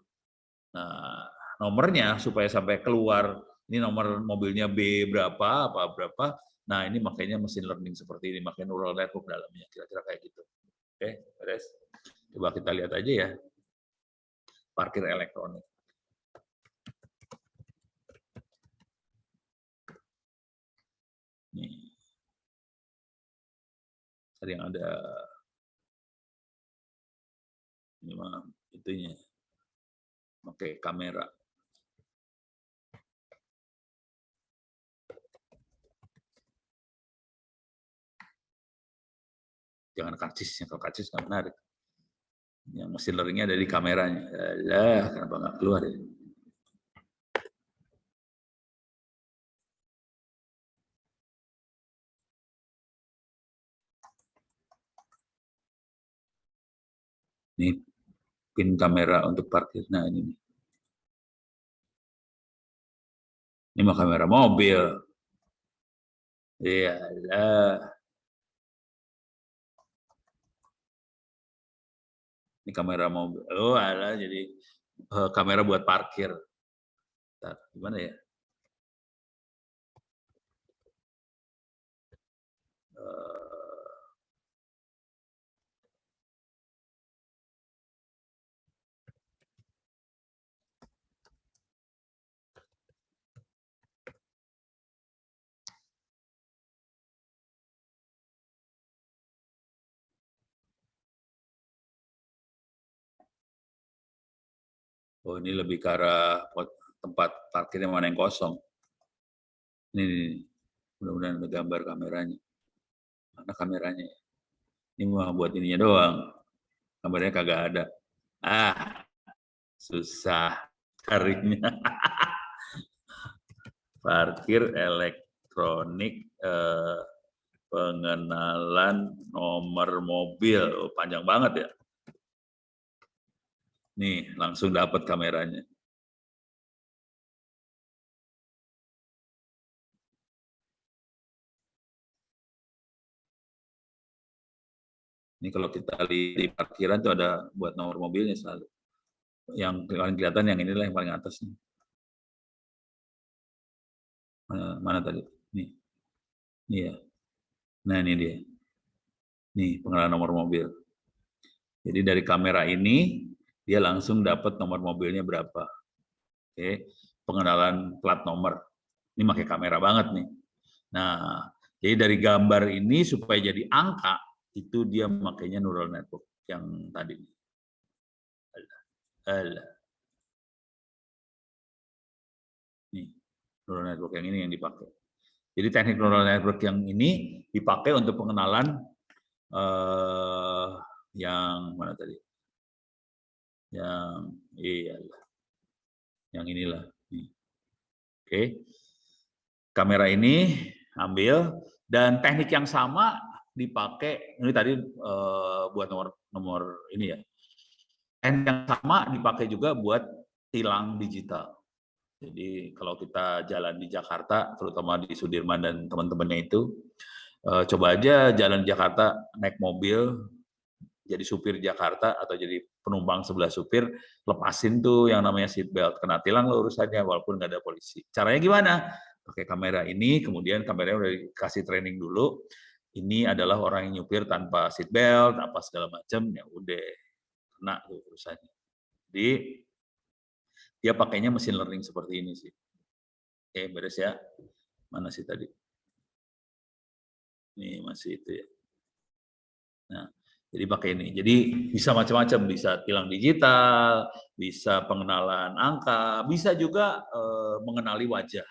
Nah, nomornya supaya sampai keluar, ini nomor mobilnya B berapa, apa berapa, nah ini makanya machine learning seperti ini, makanya neural network dalamnya, kira-kira kayak gitu. Oke, beres. Coba kita lihat aja ya, parkir elektronik. Nih, sering ada ini mah itunya, pakai kamera. Jangan karcisnya, kalau karcis nggak menarik. Yang mesin learning-nya ada di kameranya. Lah, kenapa nggak keluar ya? Ini pin kamera untuk parkir. Nah ini. Ini mah kamera mobil. Iya lah. Ini kamera mobil. Oh, ada jadi kamera buat parkir. Bentar, gimana ya? Oh, ini lebih ke arah tempat parkirnya mana yang kosong. Ini mudah-mudahan ada gambar kameranya. Mana kameranya? Ini mah buat ininya doang. Gambarnya kagak ada. Ah, susah carinya. Parkir elektronik pengenalan nomor mobil. Oh, panjang banget ya. Nih, langsung dapat kameranya. Ini kalau kita lihat di parkiran tuh ada buat nomor mobilnya selalu. Yang paling kelihatan yang inilah yang paling atas nih. Mana tadi? Nih. Nih ya. Nah, ini dia. Nih, pengenalan nomor mobil. Jadi dari kamera ini dia langsung dapat nomor mobilnya berapa. Oke. Pengenalan plat nomor. Ini pakai kamera banget nih. Nah, jadi dari gambar ini supaya jadi angka itu dia makainya neural network yang tadi. Nih, neural network yang ini yang dipakai. Jadi teknik neural network yang ini dipakai untuk pengenalan yang mana tadi? Yang iya, yang inilah. Nih. Oke, kamera ini ambil dan teknik yang sama dipakai ini tadi buat nomor ini ya. Teknik yang sama dipakai juga buat tilang digital. Jadi kalau kita jalan di Jakarta, terutama di Sudirman dan teman-temannya itu, coba aja jalan di Jakarta naik mobil, jadi supir Jakarta atau jadi penumpang sebelah supir, lepasin tuh yang namanya seat belt, kena tilang lo urusannya walaupun nggak ada polisi. Caranya gimana? Pakai kamera ini, kemudian kameranya udah dikasih training dulu. Ini adalah orang yang nyupir tanpa seat belt, apa segala macam, ya udah kena tuh urusannya. Jadi dia pakainya mesin learning seperti ini sih. Oke, beres ya. Mana sih tadi? Ini masih itu ya. Nah, jadi pakai ini. Jadi bisa macam-macam, bisa tilang digital, bisa pengenalan angka, bisa juga mengenali wajah.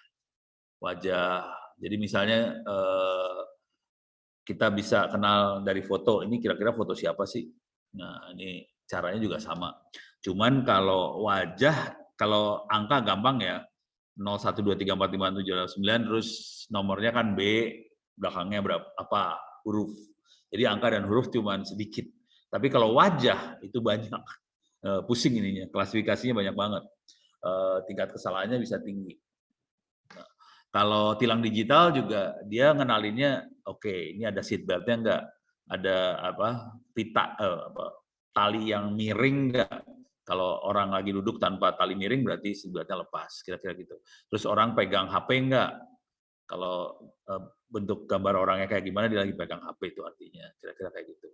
Wajah. Jadi misalnya kita bisa kenal dari foto, ini kira-kira foto siapa sih? Nah, ini caranya juga sama. Cuman kalau wajah, kalau angka gampang ya, 0123456789 terus nomornya kan B, belakangnya berapa apa huruf. Jadi angka dan huruf cuma sedikit. Tapi kalau wajah itu banyak. Pusing ininya, klasifikasinya banyak banget. Tingkat kesalahannya bisa tinggi. Nah, kalau tilang digital juga dia ngenalinnya, oke, ini ada seat beltnya enggak? Ada apa? Pita tali yang miring enggak? Kalau orang lagi duduk tanpa tali miring berarti seat beltnya lepas, kira-kira gitu. Terus orang pegang HP enggak? Kalau bentuk gambar orangnya kayak gimana dia lagi pegang HP itu artinya, kira-kira kayak gitu.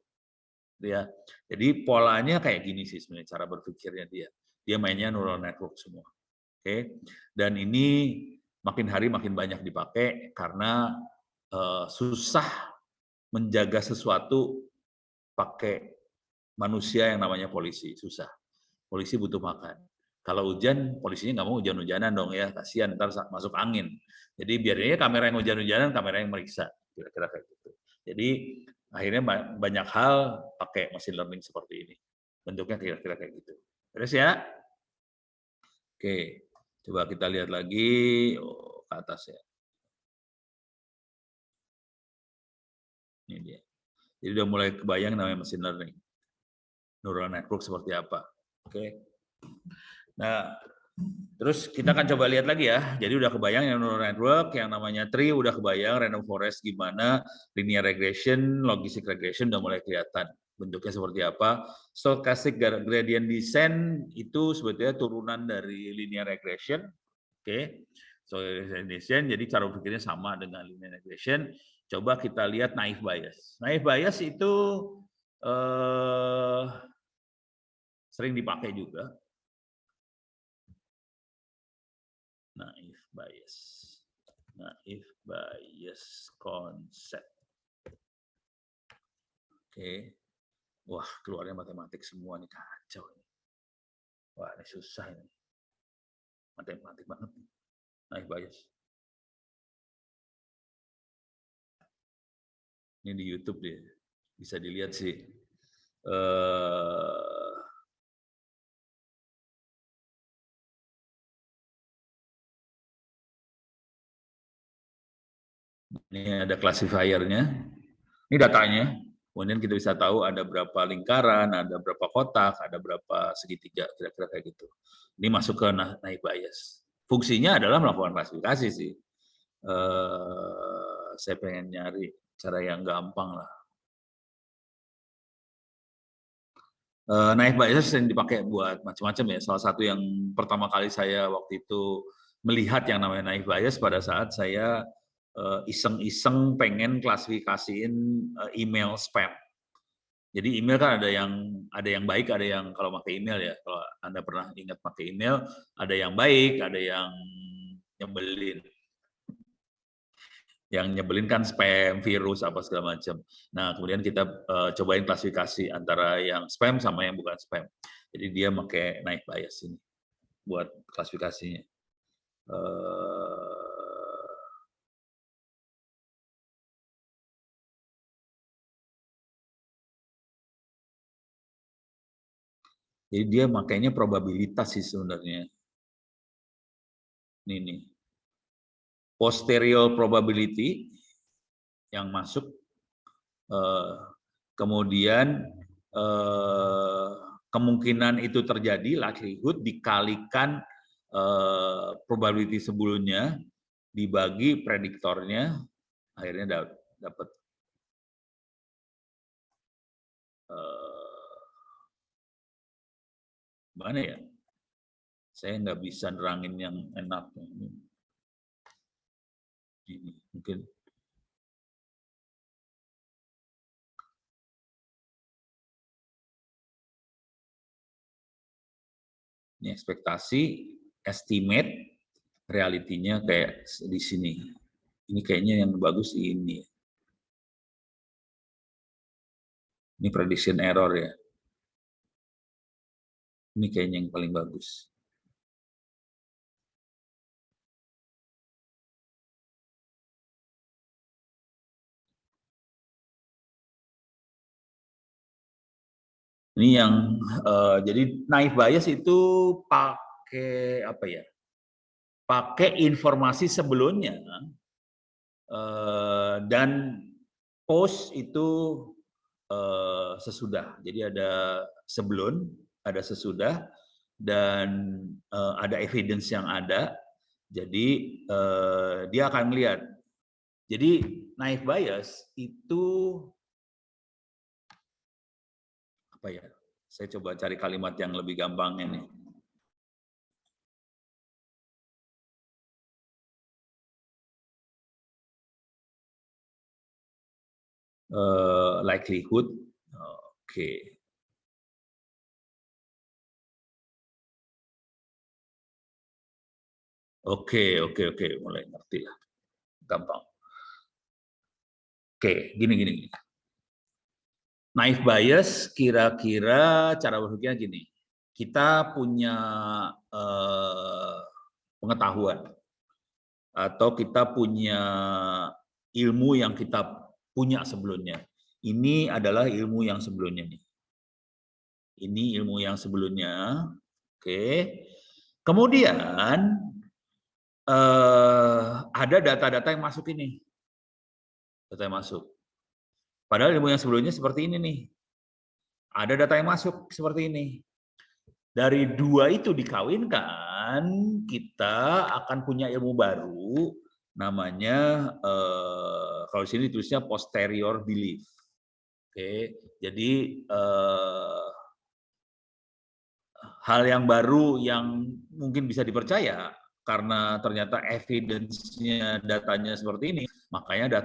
Ya. Jadi polanya kayak gini sih sebenarnya cara berpikirnya dia. Dia mainnya neural network semua. Oke. Dan ini makin hari makin banyak dipakai karena susah menjaga sesuatu pakai manusia yang namanya polisi, susah. Polisi butuh makan. Kalau hujan, polisinya nggak mau hujan-hujanan dong ya, kasihan ntar masuk angin. Jadi biarnya kamera yang hujan-hujanan, kamera yang meriksa, kira-kira kayak gitu. Jadi akhirnya banyak hal pakai machine learning seperti ini. Bentuknya kira-kira kayak gitu. Terus ya? Oke, coba kita lihat lagi ke atas ya. Ini dia. Jadi udah mulai kebayang namanya machine learning. Neural network seperti apa. Oke. Nah, terus kita akan coba lihat lagi ya. Jadi udah kebayang yang neural network, yang namanya tree udah kebayang, random forest gimana, linear regression, logistic regression udah mulai kelihatan bentuknya seperti apa. Stochastic gradient descent itu sebetulnya turunan dari linear regression. Oke. Stochastic descent jadi cara berpikirnya sama dengan linear regression. Coba kita lihat naive bias. Naive bias itu sering dipakai juga. Naive bias. Naive bias konsep. Oke. Wah, keluarnya matematik semua nih, kacau. Wah, ini susah ini. Matematik banget. Naif bias. Ini di YouTube dia. Bisa dilihat sih. Ini ada classifier-nya. Ini datanya. Kemudian kita bisa tahu ada berapa lingkaran, ada berapa kotak, ada berapa segitiga, kira-kira kayak gitu. Ini masuk ke naif bias. Fungsinya adalah melakukan klasifikasi sih. Saya pengen nyari cara yang gampang lah. Naif bias sering dipakai buat macam-macam ya. Salah satu yang pertama kali saya waktu itu melihat yang namanya naif bias pada saat saya iseng-iseng pengen klasifikasiin email spam. Jadi email kan ada yang baik, ada yang kalau pakai email ya. Kalau Anda pernah ingat pakai email, ada yang baik, ada yang nyebelin. Yang nyebelin kan spam, virus, apa segala macam. Nah, kemudian kita cobain klasifikasi antara yang spam sama yang bukan spam. Jadi dia pakai naif bias ini buat klasifikasinya. Jadi dia makainya probabilitas sih sebenarnya. Ini nih. Posterior probability yang masuk, kemudian kemungkinan itu terjadi, likelihood dikalikan probability sebelumnya, dibagi prediktornya, akhirnya dapat mana ya? Saya nggak bisa nerangin yang enak. Ini mungkin ini ekspektasi, estimate, realitinya kayak di sini. Ini kayaknya yang bagus ini. Ini prediction error ya. Ini kayaknya yang paling bagus. Ini yang jadi naif bias itu pakai apa ya? Pakai informasi sebelumnya dan post itu sesudah. Jadi ada sebelum, ada sesudah, dan ada evidence yang ada. Jadi dia akan melihat. Jadi naif bias itu apa ya? Saya coba cari kalimat yang lebih gampang ini. Likelihood, oke. Oke, mulai ngerti lah, gampang. Oke, gini. Naif bias kira-kira cara berpikirnya gini. Kita punya pengetahuan atau kita punya ilmu yang kita punya sebelumnya. Ini adalah ilmu yang sebelumnya nih. Ini ilmu yang sebelumnya. Oke. Kemudian ada data-data yang masuk ini. Data yang masuk. Padahal ilmu yang sebelumnya seperti ini nih. Ada data yang masuk seperti ini. Dari dua itu dikawinkan, kita akan punya ilmu baru, namanya, kalau di sini tulisnya posterior belief. Oke, jadi hal yang baru yang mungkin bisa dipercaya, karena ternyata evidence-nya, datanya seperti ini, makanya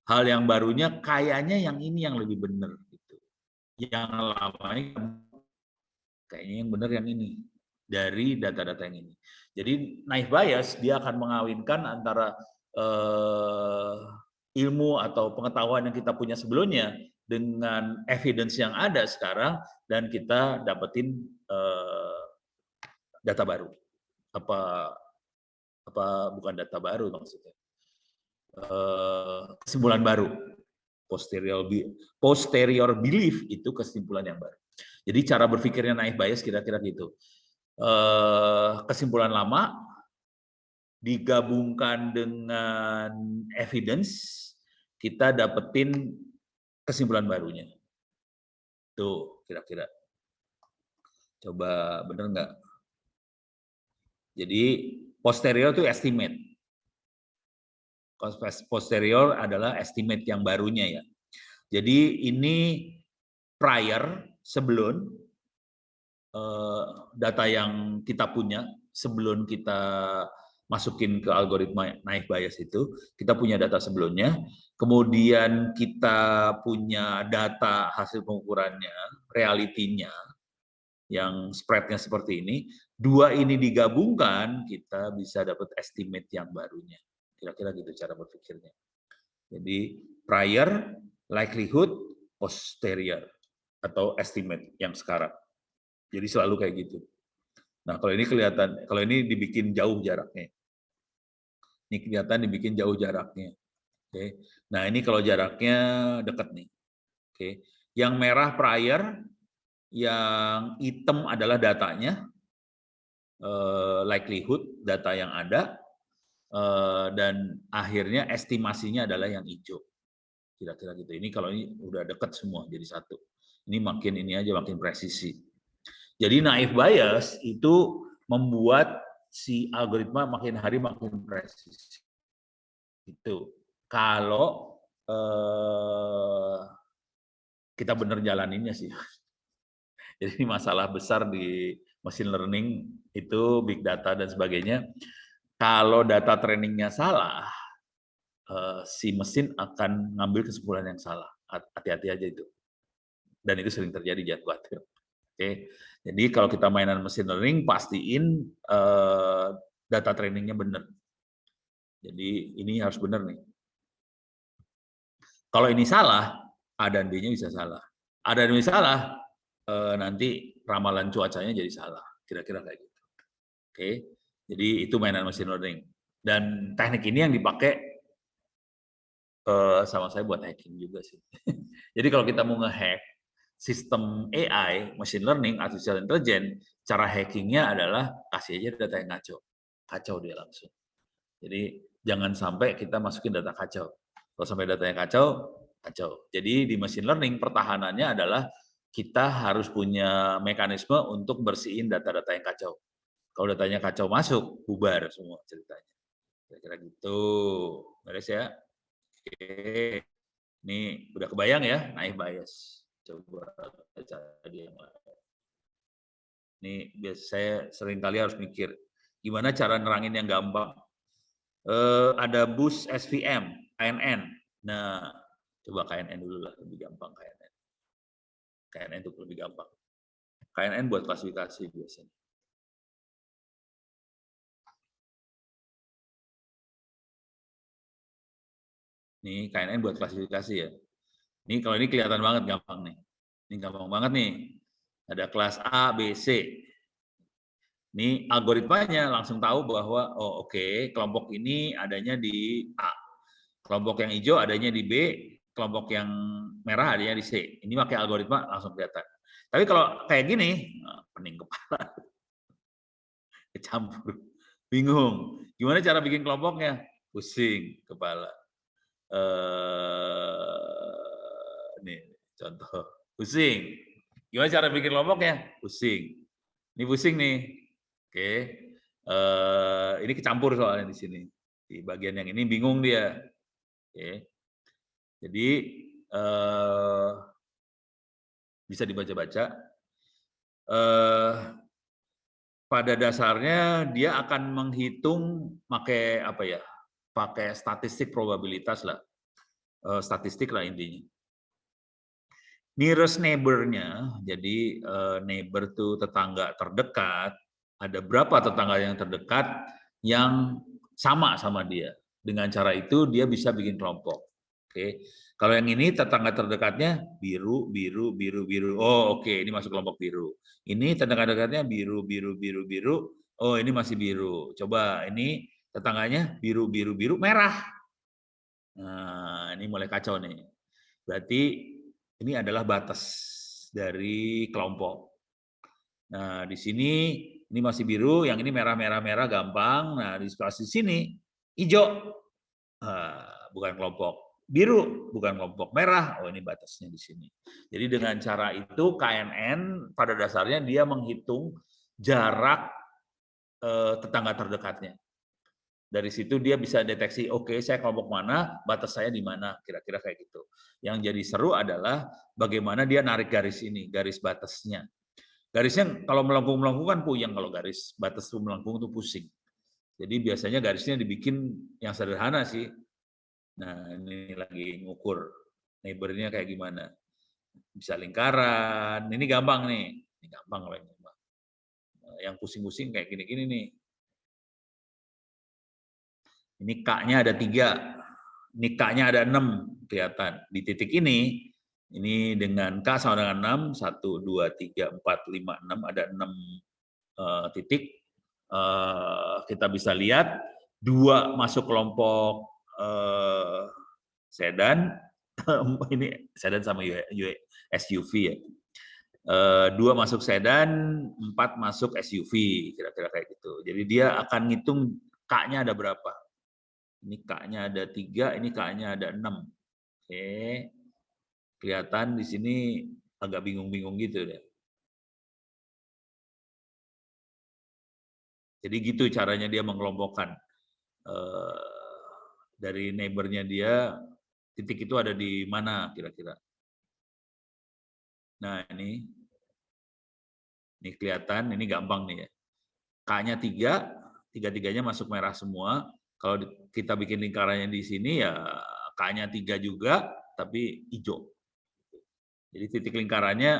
hal yang barunya kayaknya yang ini yang lebih benar. Yang lamanya kayaknya yang benar yang ini dari data-data yang ini. Jadi naif bias dia akan mengawinkan antara ilmu atau pengetahuan yang kita punya sebelumnya dengan evidence yang ada sekarang dan kita dapetin data baru. Bukan data baru maksudnya. Kesimpulan baru. Posterior belief itu kesimpulan yang baru. Jadi cara berpikirnya naif bias kira-kira gitu. Kesimpulan lama digabungkan dengan evidence, kita dapetin kesimpulan barunya. Tuh, kira-kira. Coba bener nggak? Jadi, posterior itu estimate. Posterior adalah estimate yang barunya ya. Jadi, ini prior, sebelum data yang kita punya, sebelum kita masukin ke algoritma naif bias itu, kita punya data sebelumnya, kemudian kita punya data hasil pengukurannya, realitinya, yang spreadnya seperti ini, dua ini digabungkan, kita bisa dapat estimate yang barunya. Kira-kira gitu cara berpikirnya. Jadi prior, likelihood, posterior, atau estimate yang sekarang. Jadi selalu kayak gitu. Nah, kalau ini kelihatan, kalau ini dibikin jauh jaraknya. Ini kelihatan dibikin jauh jaraknya. Oke. Nah, ini kalau jaraknya dekat nih. Oke. Yang merah prior, yang hitam adalah datanya, likelihood, data yang ada, dan akhirnya estimasinya adalah yang hijau. Kira-kira gitu. Ini kalau ini udah dekat semua jadi satu. Ini makin ini aja makin presisi. Jadi naif bias itu membuat si algoritma makin hari makin presisi. Itu kalau kita benar jalaninnya sih. Jadi ini masalah besar di machine learning itu big data dan sebagainya. Kalau data trainingnya salah, si mesin akan ngambil kesimpulan yang salah. Hati-hati aja itu. Dan itu sering terjadi, jangan khawatir. Oke. Jadi kalau kita mainan machine learning, pastiin data trainingnya benar. Jadi ini harus benar nih. Kalau ini salah, A dan B-nya bisa salah. A dan B salah, nanti ramalan cuacanya jadi salah. Kira-kira kayak gitu. Oke. Jadi itu mainan machine learning. Dan teknik ini yang dipakai sama saya buat hacking juga sih. Jadi kalau kita mau nge-hack sistem AI, machine learning, artificial intelligence, cara hackingnya adalah kasih aja data yang kacau. Kacau dia langsung. Jadi jangan sampai kita masukin data kacau. Kalau sampai datanya kacau, kacau. Jadi di machine learning pertahanannya adalah kita harus punya mekanisme untuk bersihin data-data yang kacau. Kalau datanya kacau masuk, bubar semua ceritanya. Kira-kira gitu. Beres ya? Oke. Ini udah kebayang ya, naif bias. Coba baca dia yang lain. Ini biasa saya sering kali harus mikir, gimana cara nerangin yang gampang. Ada bus SVM, KNN. Nah, coba KNN dulu lah, lebih gampang KNN. KNN itu lebih gampang. KNN buat klasifikasi biasanya. Nih, KNN buat klasifikasi ya. Ini kalau ini kelihatan banget gampang nih. Ini gampang banget nih. Ada kelas A, B, C. Ini algoritmanya langsung tahu bahwa, oh oke, kelompok ini adanya di A. Kelompok yang hijau adanya di B, kelompok yang merah adanya di C. Ini pakai algoritma langsung kelihatan. Tapi kalau kayak gini, pening kepala. Kecampur. Bingung. Gimana cara bikin kelompoknya? Pusing kepala. Nih, contoh. Pusing. Gimana cara bikin kelompoknya? Pusing. Ini pusing nih. Oke. Ini kecampur soalnya di sini. Di bagian yang ini bingung dia. Oke. Jadi bisa dibaca-baca. Pada dasarnya dia akan menghitung pakai apa ya? Pakai statistik probabilitas lah. Statistik lah intinya. Nearest neighbor-nya, jadi neighbor itu tetangga terdekat, ada berapa tetangga yang terdekat yang sama dia. Dengan cara itu dia bisa bikin kelompok. Oke. Kalau yang ini tetangga terdekatnya biru, biru, biru, biru. Oh, oke, ini masuk kelompok biru. Ini tetangga terdekatnya biru, biru, biru, biru. Oh, ini masih biru. Coba ini tetangganya biru, biru, biru, merah. Nah, ini mulai kacau nih. Berarti ini adalah batas dari kelompok. Nah, di sini ini masih biru, yang ini merah, merah, merah, gampang. Nah, di sebelah sini hijau. Bukan kelompok. Biru bukan kelompok. Merah, oh ini batasnya di sini. Jadi dengan cara itu KNN pada dasarnya dia menghitung jarak tetangga terdekatnya. Dari situ dia bisa deteksi, oke, saya kelompok mana, batas saya di mana, kira-kira kayak gitu. Yang jadi seru adalah bagaimana dia narik garis ini, garis batasnya. Garisnya kalau melengkung-melengkung kan puyeng, kalau garis batas itu melengkung itu pusing. Jadi biasanya garisnya dibikin yang sederhana sih. Nah, ini lagi ngukur neighbor-nya kayak gimana. Bisa lingkaran, ini gampang nih. Ini gampang kalau yang gampang. Yang pusing-pusing kayak gini-gini nih. Ini K-nya ada 3. Ini K-nya ada 6 kelihatan. Di titik ini dengan K sama dengan 6, 1, 2, 3, 4, 5, 6, ada 6 titik. Kita bisa lihat 2 masuk kelompok sedan, ini sedan sama SUV ya. 2 masuk sedan, 4 masuk SUV, kira-kira kayak gitu. Jadi dia akan ngitung K-nya ada berapa. Ini K-nya ada 3, ini K-nya ada 6. Oke. Kelihatan di sini agak bingung-bingung gitu deh. Jadi gitu caranya dia mengelompokkan. Dari neighbor-nya dia, titik itu ada di mana kira-kira. Nah ini kelihatan, ini gampang nih ya. K-nya 3, 3-3-nya masuk merah semua. Kalau kita bikin lingkarannya di sini ya K-nya 3 juga, tapi hijau. Jadi titik lingkarannya,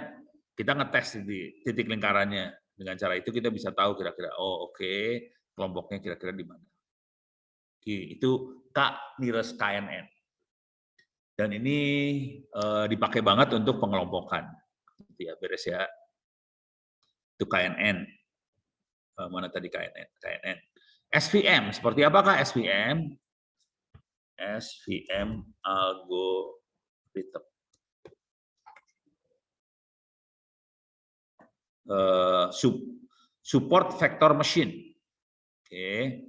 kita ngetes titik lingkarannya. Dengan cara itu kita bisa tahu kira-kira, oh oke, kelompoknya kira-kira di mana. Oke, itu K nearest KNN. Dan ini dipakai banget untuk pengelompokan. Ya, beres ya. Itu KNN. Mana tadi KNN? KNN. SVM, seperti apakah SVM? SVM algorithm. Support vector machine. Oke.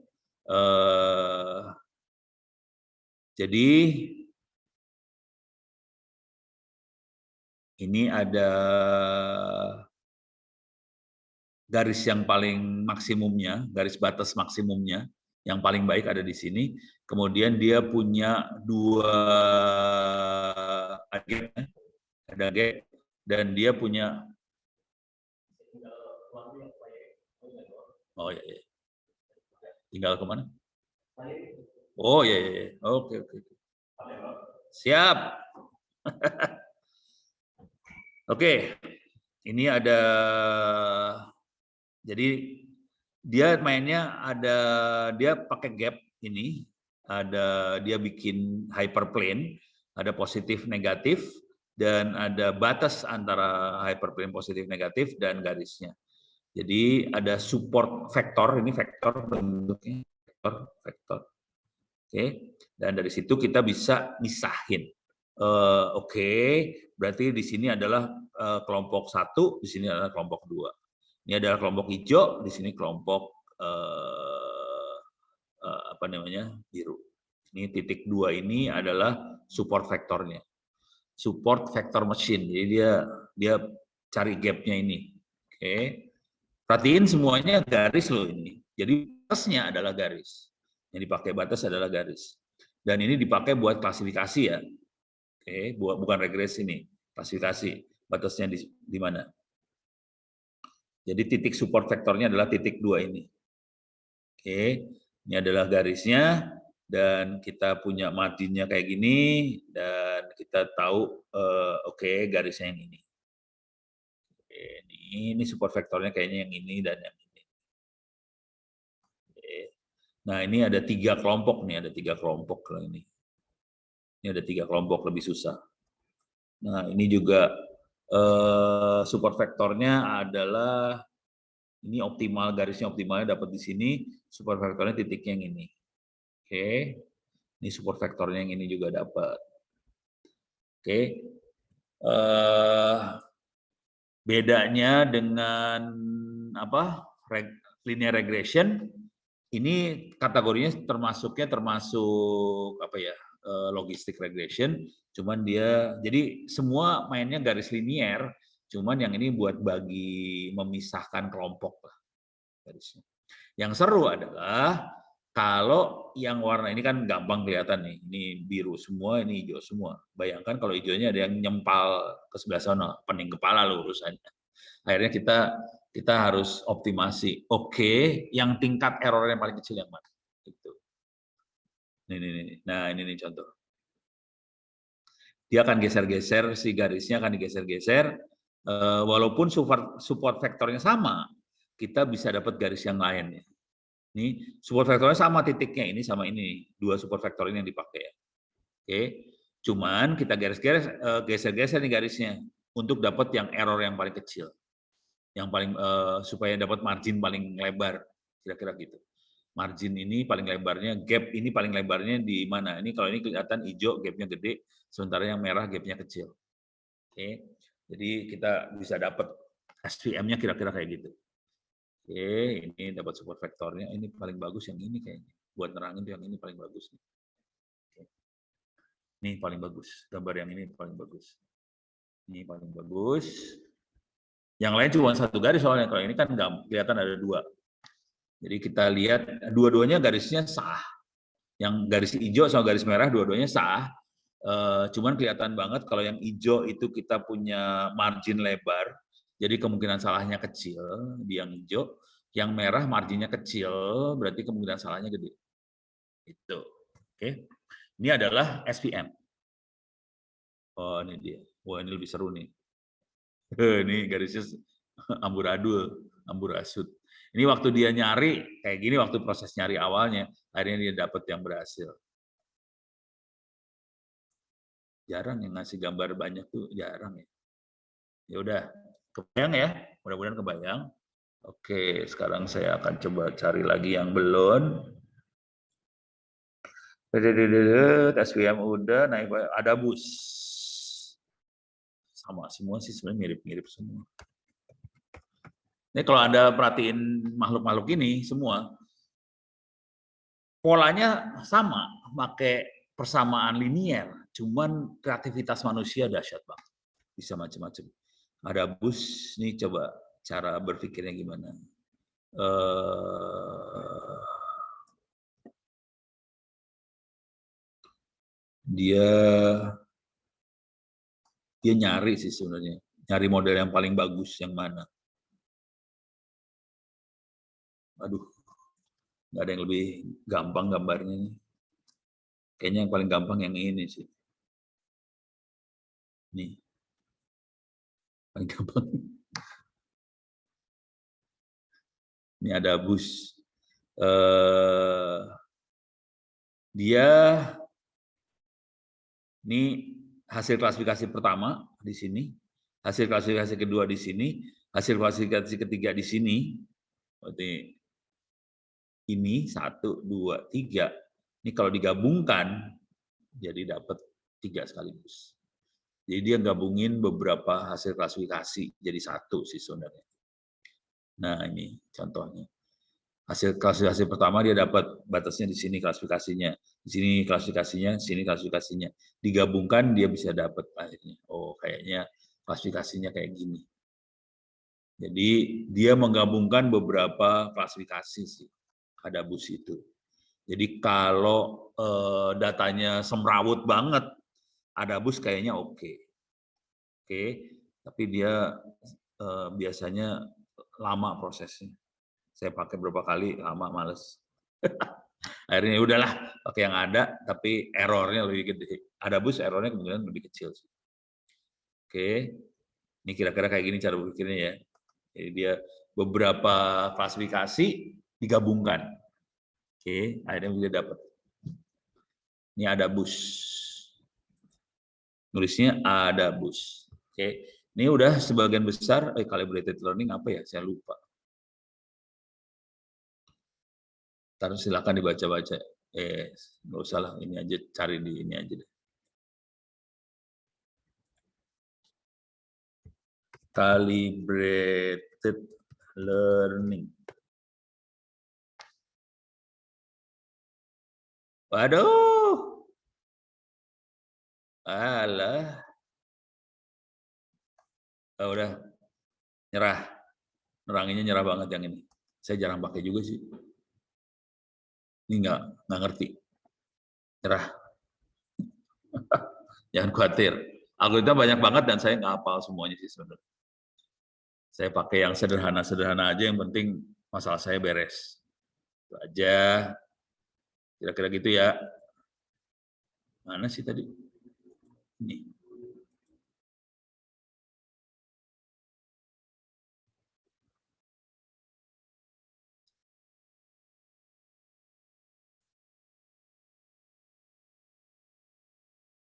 Jadi ini ada garis yang paling maksimumnya, garis batas maksimumnya, yang paling baik ada di sini. Kemudian dia punya 2 ada gap, dan dia punya oh ya, ya. Tinggal kemana? Oh ya, ya, ya. Oke, oke. Siap. Oke, ini ada, jadi dia mainnya ada, dia pakai gap ini, ada dia bikin hyperplane, ada positif negatif, dan ada batas antara hyperplane positif negatif dan garisnya. Jadi ada support vektor, ini vektor bentuknya, vektor. Oke, dan dari situ kita bisa misahin. Oke, berarti di sini adalah kelompok 1, di sini adalah kelompok 2. Ini adalah kelompok hijau, di sini kelompok apa namanya, biru. Ini titik 2 ini adalah support vektornya. Support vector machine. Jadi dia cari gapnya ini. Oke. Perhatiin semuanya garis loh ini. Jadi batasnya adalah garis. Yang dipakai batas adalah garis. Dan ini dipakai buat klasifikasi ya. Oke, bukan regresi nih, klasifikasi. Batasnya di mana? Jadi titik support vektornya adalah titik 2 ini. Oke, ini adalah garisnya, dan kita punya marginnya kayak gini, dan kita tahu oke, garisnya yang ini. Oke, ini support vektornya kayaknya yang ini dan yang ini. Oke. Nah ini ada 3 kelompok nih, ada 3 kelompok kalau ini. Ini ada 3 kelompok, lebih susah. Nah, ini juga support vektornya adalah ini optimal, garisnya optimalnya dapat di sini, support vektornya titiknya yang ini. Oke. Ini support vektornya yang ini juga dapat. Oke. Bedanya dengan apa? Linear regression ini kategorinya termasuk apa ya? Logistic regression, cuman dia jadi semua mainnya garis linear, cuman yang ini buat bagi memisahkan kelompok lah garisnya. Yang seru adalah kalau yang warna ini kan gampang kelihatan nih, ini biru semua, ini hijau semua. Bayangkan kalau hijaunya ada yang nyempal ke sebelah sana, pening kepala loh urusannya. Akhirnya kita harus optimasi. Oke, yang tingkat error yang paling kecil yang mana? Gitu. Nah, ini nih contoh. Dia akan geser-geser, si garisnya akan digeser-geser. Walaupun support vektornya sama, kita bisa dapat garis yang lain. Ini support vektornya sama titiknya, ini sama ini. 2 support vektor ini yang dipakai. Oke, cuman kita geser-geser nih garisnya untuk dapat yang error yang paling kecil. Yang paling supaya dapat margin paling lebar, kira-kira gitu. Margin ini paling lebarnya, gap ini paling lebarnya di mana? Ini kalau ini kelihatan hijau, gapnya gede, sementara yang merah gapnya kecil. Oke, jadi kita bisa dapat SVM-nya kira-kira kayak gitu. Oke, ini dapat support vektornya. Ini paling bagus yang ini kayaknya. Buat nerangin yang ini paling bagus. Oke. Ini paling bagus. Gambar yang ini paling bagus. Ini paling bagus. Yang lain cuma 1 garis soalnya. Kalau ini kan nggak kelihatan ada 2. Jadi kita lihat dua-duanya garisnya sah. Yang garis hijau sama garis merah dua-duanya sah. Cuman kelihatan banget kalau yang hijau itu kita punya margin lebar. Jadi kemungkinan salahnya kecil di yang hijau. Yang merah marginnya kecil, berarti kemungkinan salahnya gede. Itu. Oke. Ini adalah SVM. Oh, ini dia. Wah, ini lebih seru nih. Ini garisnya amburadul. Ini waktu dia nyari, kayak gini waktu proses nyari awalnya, akhirnya dia dapat yang berhasil. Jarang yang ngasih gambar banyak tuh, jarang ya. Ya udah, kebayang ya, mudah-mudahan kebayang. Oke, sekarang saya akan coba cari lagi yang belum. SVM udah, naik ada bus. Sama semua sih sebenarnya mirip-mirip semua. Ini kalau Anda perhatiin makhluk-makhluk ini semua, polanya sama, pakai persamaan linear, cuman kreativitas manusia dahsyat banget. Bisa macam-macam. Ada bus, nih coba cara berpikirnya gimana. Dia nyari sih sebenarnya, nyari model yang paling bagus yang mana. Aduh, nggak ada yang lebih gampang gambarnya nih. Kayaknya yang paling gampang yang ini sih. Nih, paling gampang. Ini ada bus. Dia ini hasil klasifikasi pertama di sini, hasil klasifikasi kedua di sini, hasil klasifikasi ketiga di sini. Berarti ini 1, 2, 3. Ini kalau digabungkan jadi dapat 3 sekaligus. Jadi dia gabungin beberapa hasil klasifikasi jadi 1 sih sebenarnya. Nah, ini contohnya. Hasil klasifikasi pertama dia dapat batasnya di sini klasifikasinya, di sini klasifikasinya, di sini klasifikasinya. Digabungkan dia bisa dapat akhirnya. Oh, kayaknya klasifikasinya kayak gini. Jadi dia menggabungkan beberapa klasifikasi sih. Ada bus itu. Jadi kalau datanya semrawut banget, ada bus kayaknya oke. Oke, tapi dia biasanya lama prosesnya. Saya pakai berapa kali, lama, males. Akhirnya udahlah, pakai yang ada, tapi errornya lebih gede. Ada bus, errornya kemungkinan lebih kecil sih. Oke, ini kira-kira kayak gini cara berpikirnya ya. Jadi dia beberapa klasifikasi digabungkan. Oke, akhirnya bisa dapat. Ini ada bus. nulisnya ada bus. Oke, ini udah sebagian besar. Calibrated learning apa ya? Saya lupa. Ntar silakan dibaca-baca. Nggak usah lah, ini aja, cari di ini aja deh. Calibrated learning. Waduh. Alah. Oh, udah nyerah. Neranginnya nyerah banget yang ini. Saya jarang pakai juga sih. Ini nggak ngerti. Nyerah. Jangan khawatir. Algoritma banyak banget dan saya nggak hafal semuanya sih sebenarnya. Saya pakai yang sederhana-sederhana aja, yang penting masalah saya beres. Itu aja. Kira-kira gitu ya. Mana sih tadi? Ini.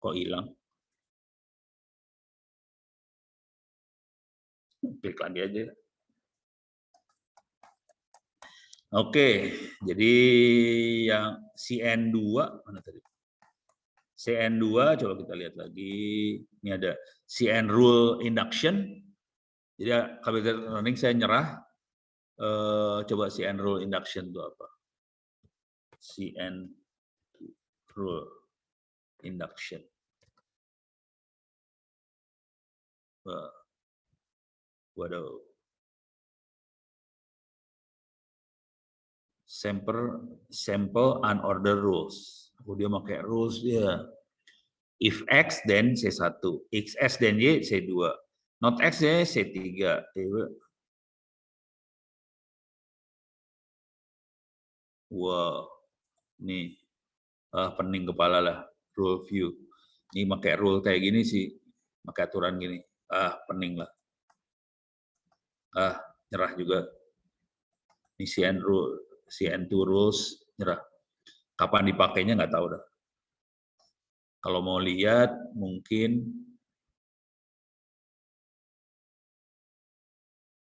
Kok hilang? Klik lagi aja. Oke, jadi yang CN2 mana tadi? CN2 coba kita lihat lagi. Ini ada CN rule induction. Jadi calibrated learning saya nyerah. Coba CN rule induction itu apa? CN rule induction. Waduh. Sample unordered rules. Dia pakai rules dia. If X then C1, XS then Y C2, not X ya C3. Wow, nih pening kepala lah, rule view. Ini pakai rule kayak gini sih, pakai aturan gini, pening lah. Nyerah juga. Ini CN2 rules, nyerah. Kapan dipakainya nggak tahu dah. Kalau mau lihat mungkin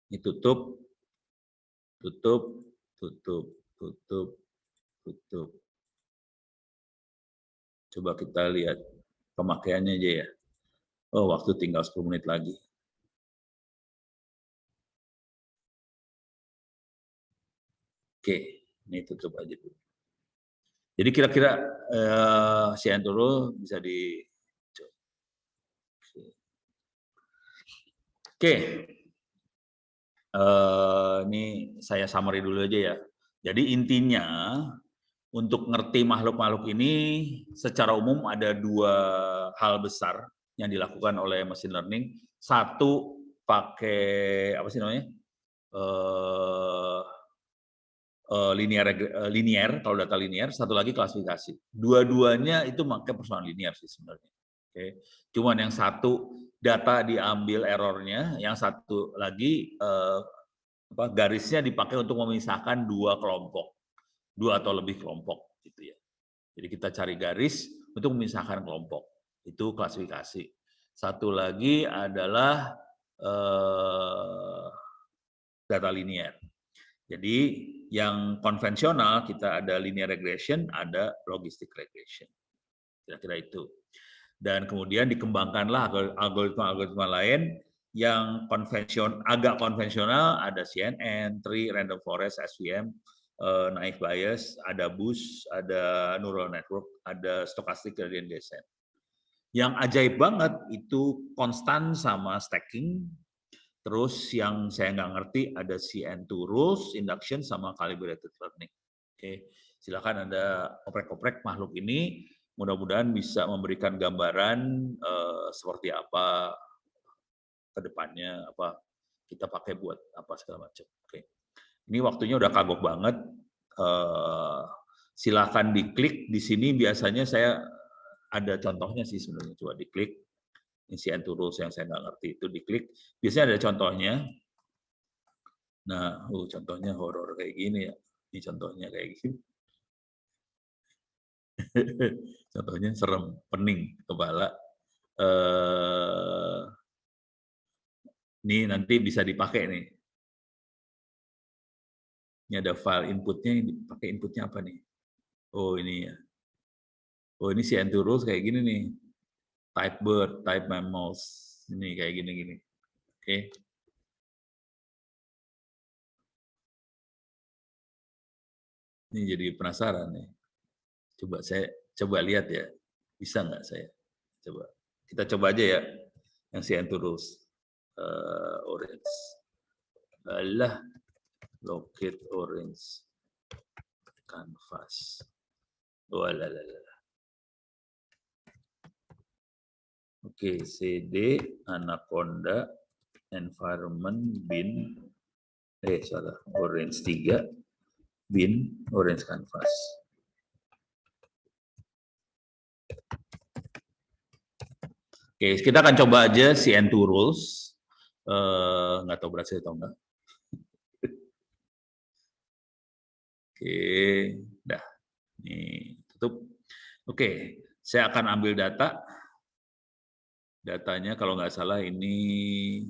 ini tutup. Coba kita lihat pemakaiannya aja ya. Oh, waktu tinggal 10 menit lagi. Oke, ini tutup aja dulu. Jadi kira-kira CN dulu bisa di. Oke, ini saya summary dulu aja ya. Jadi intinya untuk ngerti makhluk-makhluk ini secara umum ada dua hal besar yang dilakukan oleh machine learning. Satu pakai apa sih namanya? Linear kalau data linear, satu lagi klasifikasi. Dua-duanya itu pakai persoalan linear sih sebenarnya. Oke. Cuman yang satu data diambil errornya, yang satu lagi garisnya dipakai untuk memisahkan dua kelompok, dua atau lebih kelompok gitu ya. Jadi kita cari garis untuk memisahkan kelompok, itu klasifikasi. Satu lagi adalah data linear. Jadi yang konvensional kita ada linear regression, ada logistic regression. Kira-kira itu. Dan kemudian dikembangkanlah algoritma-algoritma lain yang agak konvensional, ada CNN, tree, random forest, SVM, naive Bayes, ada BUS, ada neural network, ada stochastic gradient descent. Yang ajaib banget itu konstan sama stacking. Terus yang saya nggak ngerti ada CN2 rules, induction, sama calibrated learning. Oke, silakan Anda oprek-oprek makhluk ini. Mudah-mudahan bisa memberikan gambaran seperti apa ke depannya, apa kita pakai buat apa segala macam. Oke, ini waktunya udah kagok banget. Silakan diklik di sini. Biasanya saya ada contohnya sih sebenarnya. Coba diklik. CN2 rules yang saya nggak ngerti itu diklik. Biasanya ada contohnya. Nah, contohnya horor kayak gini ya. Ini contohnya kayak gini. Contohnya serem, pening, kepala. Ini nanti bisa dipakai nih. Ini ada file inputnya, dipakai inputnya apa nih? Oh ini ya. Oh ini CN2 rules kayak gini nih. Type bird, type mammals. Ini kayak gini-gini. Oke. Ini jadi penasaran nih. Coba saya lihat ya. Bisa nggak saya? Coba. Kita coba aja ya. Yang CN2 rules. Orange. Alah. Locate orange. Canvas. Oh, alah. Oke, CD, Anaconda, environment, bin, salah, orange 3, bin, orange canvas. Oke, kita akan coba aja CN2 rules. Nggak tahu berhasil atau enggak. Oke, dah. Nih, tutup. Oke, saya akan ambil data. Datanya kalau nggak salah ini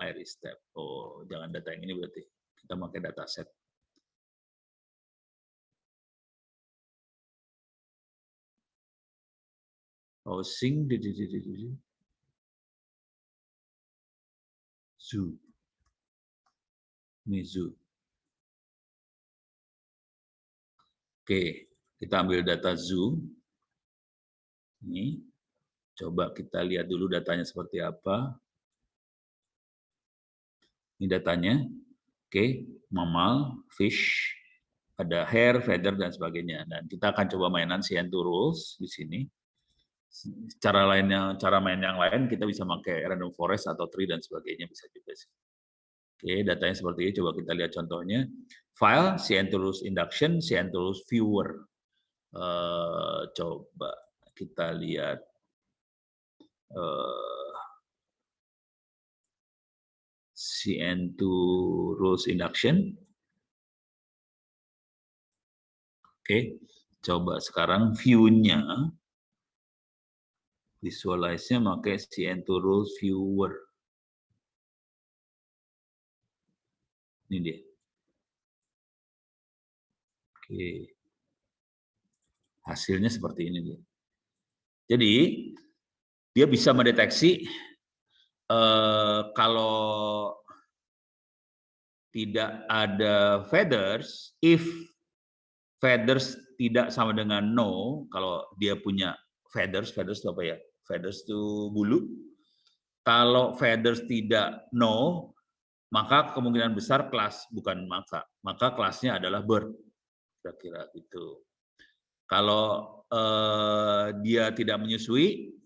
iris tab. Oh, jangan data yang ini berarti. Kita pakai dataset. Housing, zoo. Ini zoo. Oke, kita ambil data zoo. Ini, coba kita lihat dulu datanya seperti apa. Ini datanya. Oke, mammal, fish, ada hair, feather, dan sebagainya. Dan kita akan coba mainan CN2 rules di sini. Cara main yang lain kita bisa pakai random forest atau tree dan sebagainya bisa juga sih. Oke, datanya seperti ini. Coba kita lihat contohnya. File, CN2 rules induction, CN2 rules viewer. Coba kita lihat CN2 rules induction. Oke, coba sekarang view-nya, visualize-nya pakai CN2 rules viewer. Ini dia. Oke, hasilnya seperti ini dia. Jadi dia bisa mendeteksi kalau tidak ada feathers, if feathers tidak sama dengan no, kalau dia punya feathers itu apa ya? Feathers itu bulu. Kalau feathers tidak no, maka kemungkinan besar kelas bukan maka kelasnya adalah bird. Kira-kira gitu. Kalau dia tidak menyusui,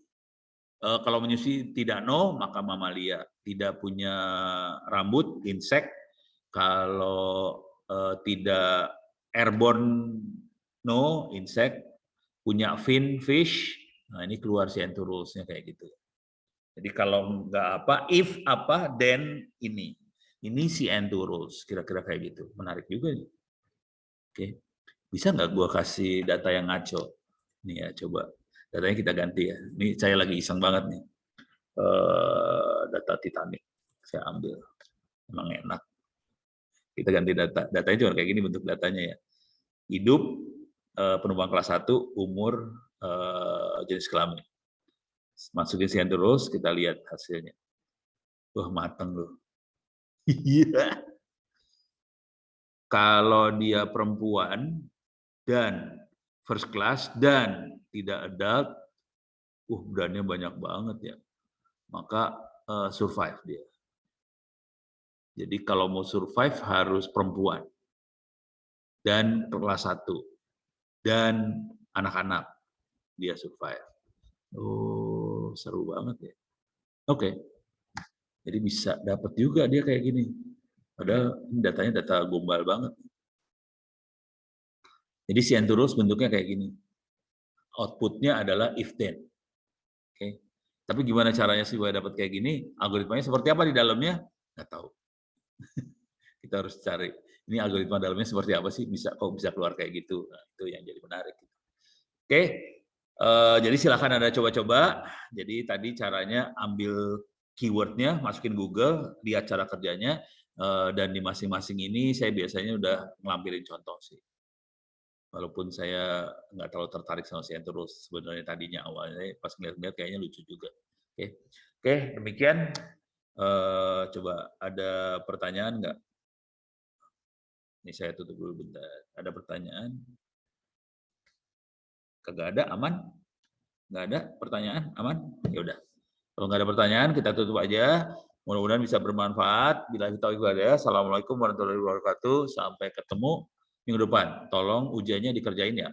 kalau menyusui tidak no, maka mamalia. Tidak punya rambut, insect. Kalau tidak airborne, no, insect. Punya fin, fish. Nah ini keluar CN2 rules-nya kayak gitu. Jadi kalau nggak apa, if apa, then ini. Ini CN2 rules, kira-kira kayak gitu. Menarik juga nih. Oke, bisa nggak gua kasih data yang ngaco? Nih ya, coba. Datanya kita ganti ya. Ini saya lagi iseng banget nih. Data Titanic. Saya ambil. Emang enak. Kita ganti data. Datanya cuma kayak gini bentuk datanya ya. Hidup, penumpang kelas 1, umur, jenis kelamin. Masukin CN2 rules, kita lihat hasilnya. Wah, mateng loh. Iya. Kalau dia perempuan dan first class dan tidak adult, brandnya banyak banget ya. Maka survive dia. Jadi kalau mau survive harus perempuan dan kelas 1 dan anak-anak dia survive. Oh, seru banget ya. Oke. Jadi bisa dapat juga dia kayak gini. Padahal datanya data gombal banget. Jadi CN2 rules bentuknya kayak gini. Outputnya adalah if then. Oke. Tapi gimana caranya sih supaya dapat kayak gini? Algoritmanya seperti apa di dalamnya? Nggak tahu. Kita harus cari. Ini algoritma dalamnya seperti apa sih? Kok bisa keluar kayak gitu? Nah, itu yang jadi menarik. Oke, jadi silakan Anda coba-coba. Jadi tadi caranya ambil keywordnya, masukin Google, lihat cara kerjanya, dan di masing-masing ini saya biasanya udah ngelampirin contoh sih. Walaupun saya nggak terlalu tertarik sama si terus sebenarnya tadinya awalnya pas ngeliat-ngeliat kayaknya lucu juga. Oke, demikian. Coba ada pertanyaan nggak? Ini saya tutup dulu bentar. Ada pertanyaan? Kagak ada, aman? Nggak ada pertanyaan, aman? Ya udah. Kalau nggak ada pertanyaan, kita tutup aja. Mudah-mudahan bisa bermanfaat. Bila kita ibadah, assalamualaikum warahmatullahi wabarakatuh. Sampai ketemu minggu depan. Tolong ujiannya dikerjain ya.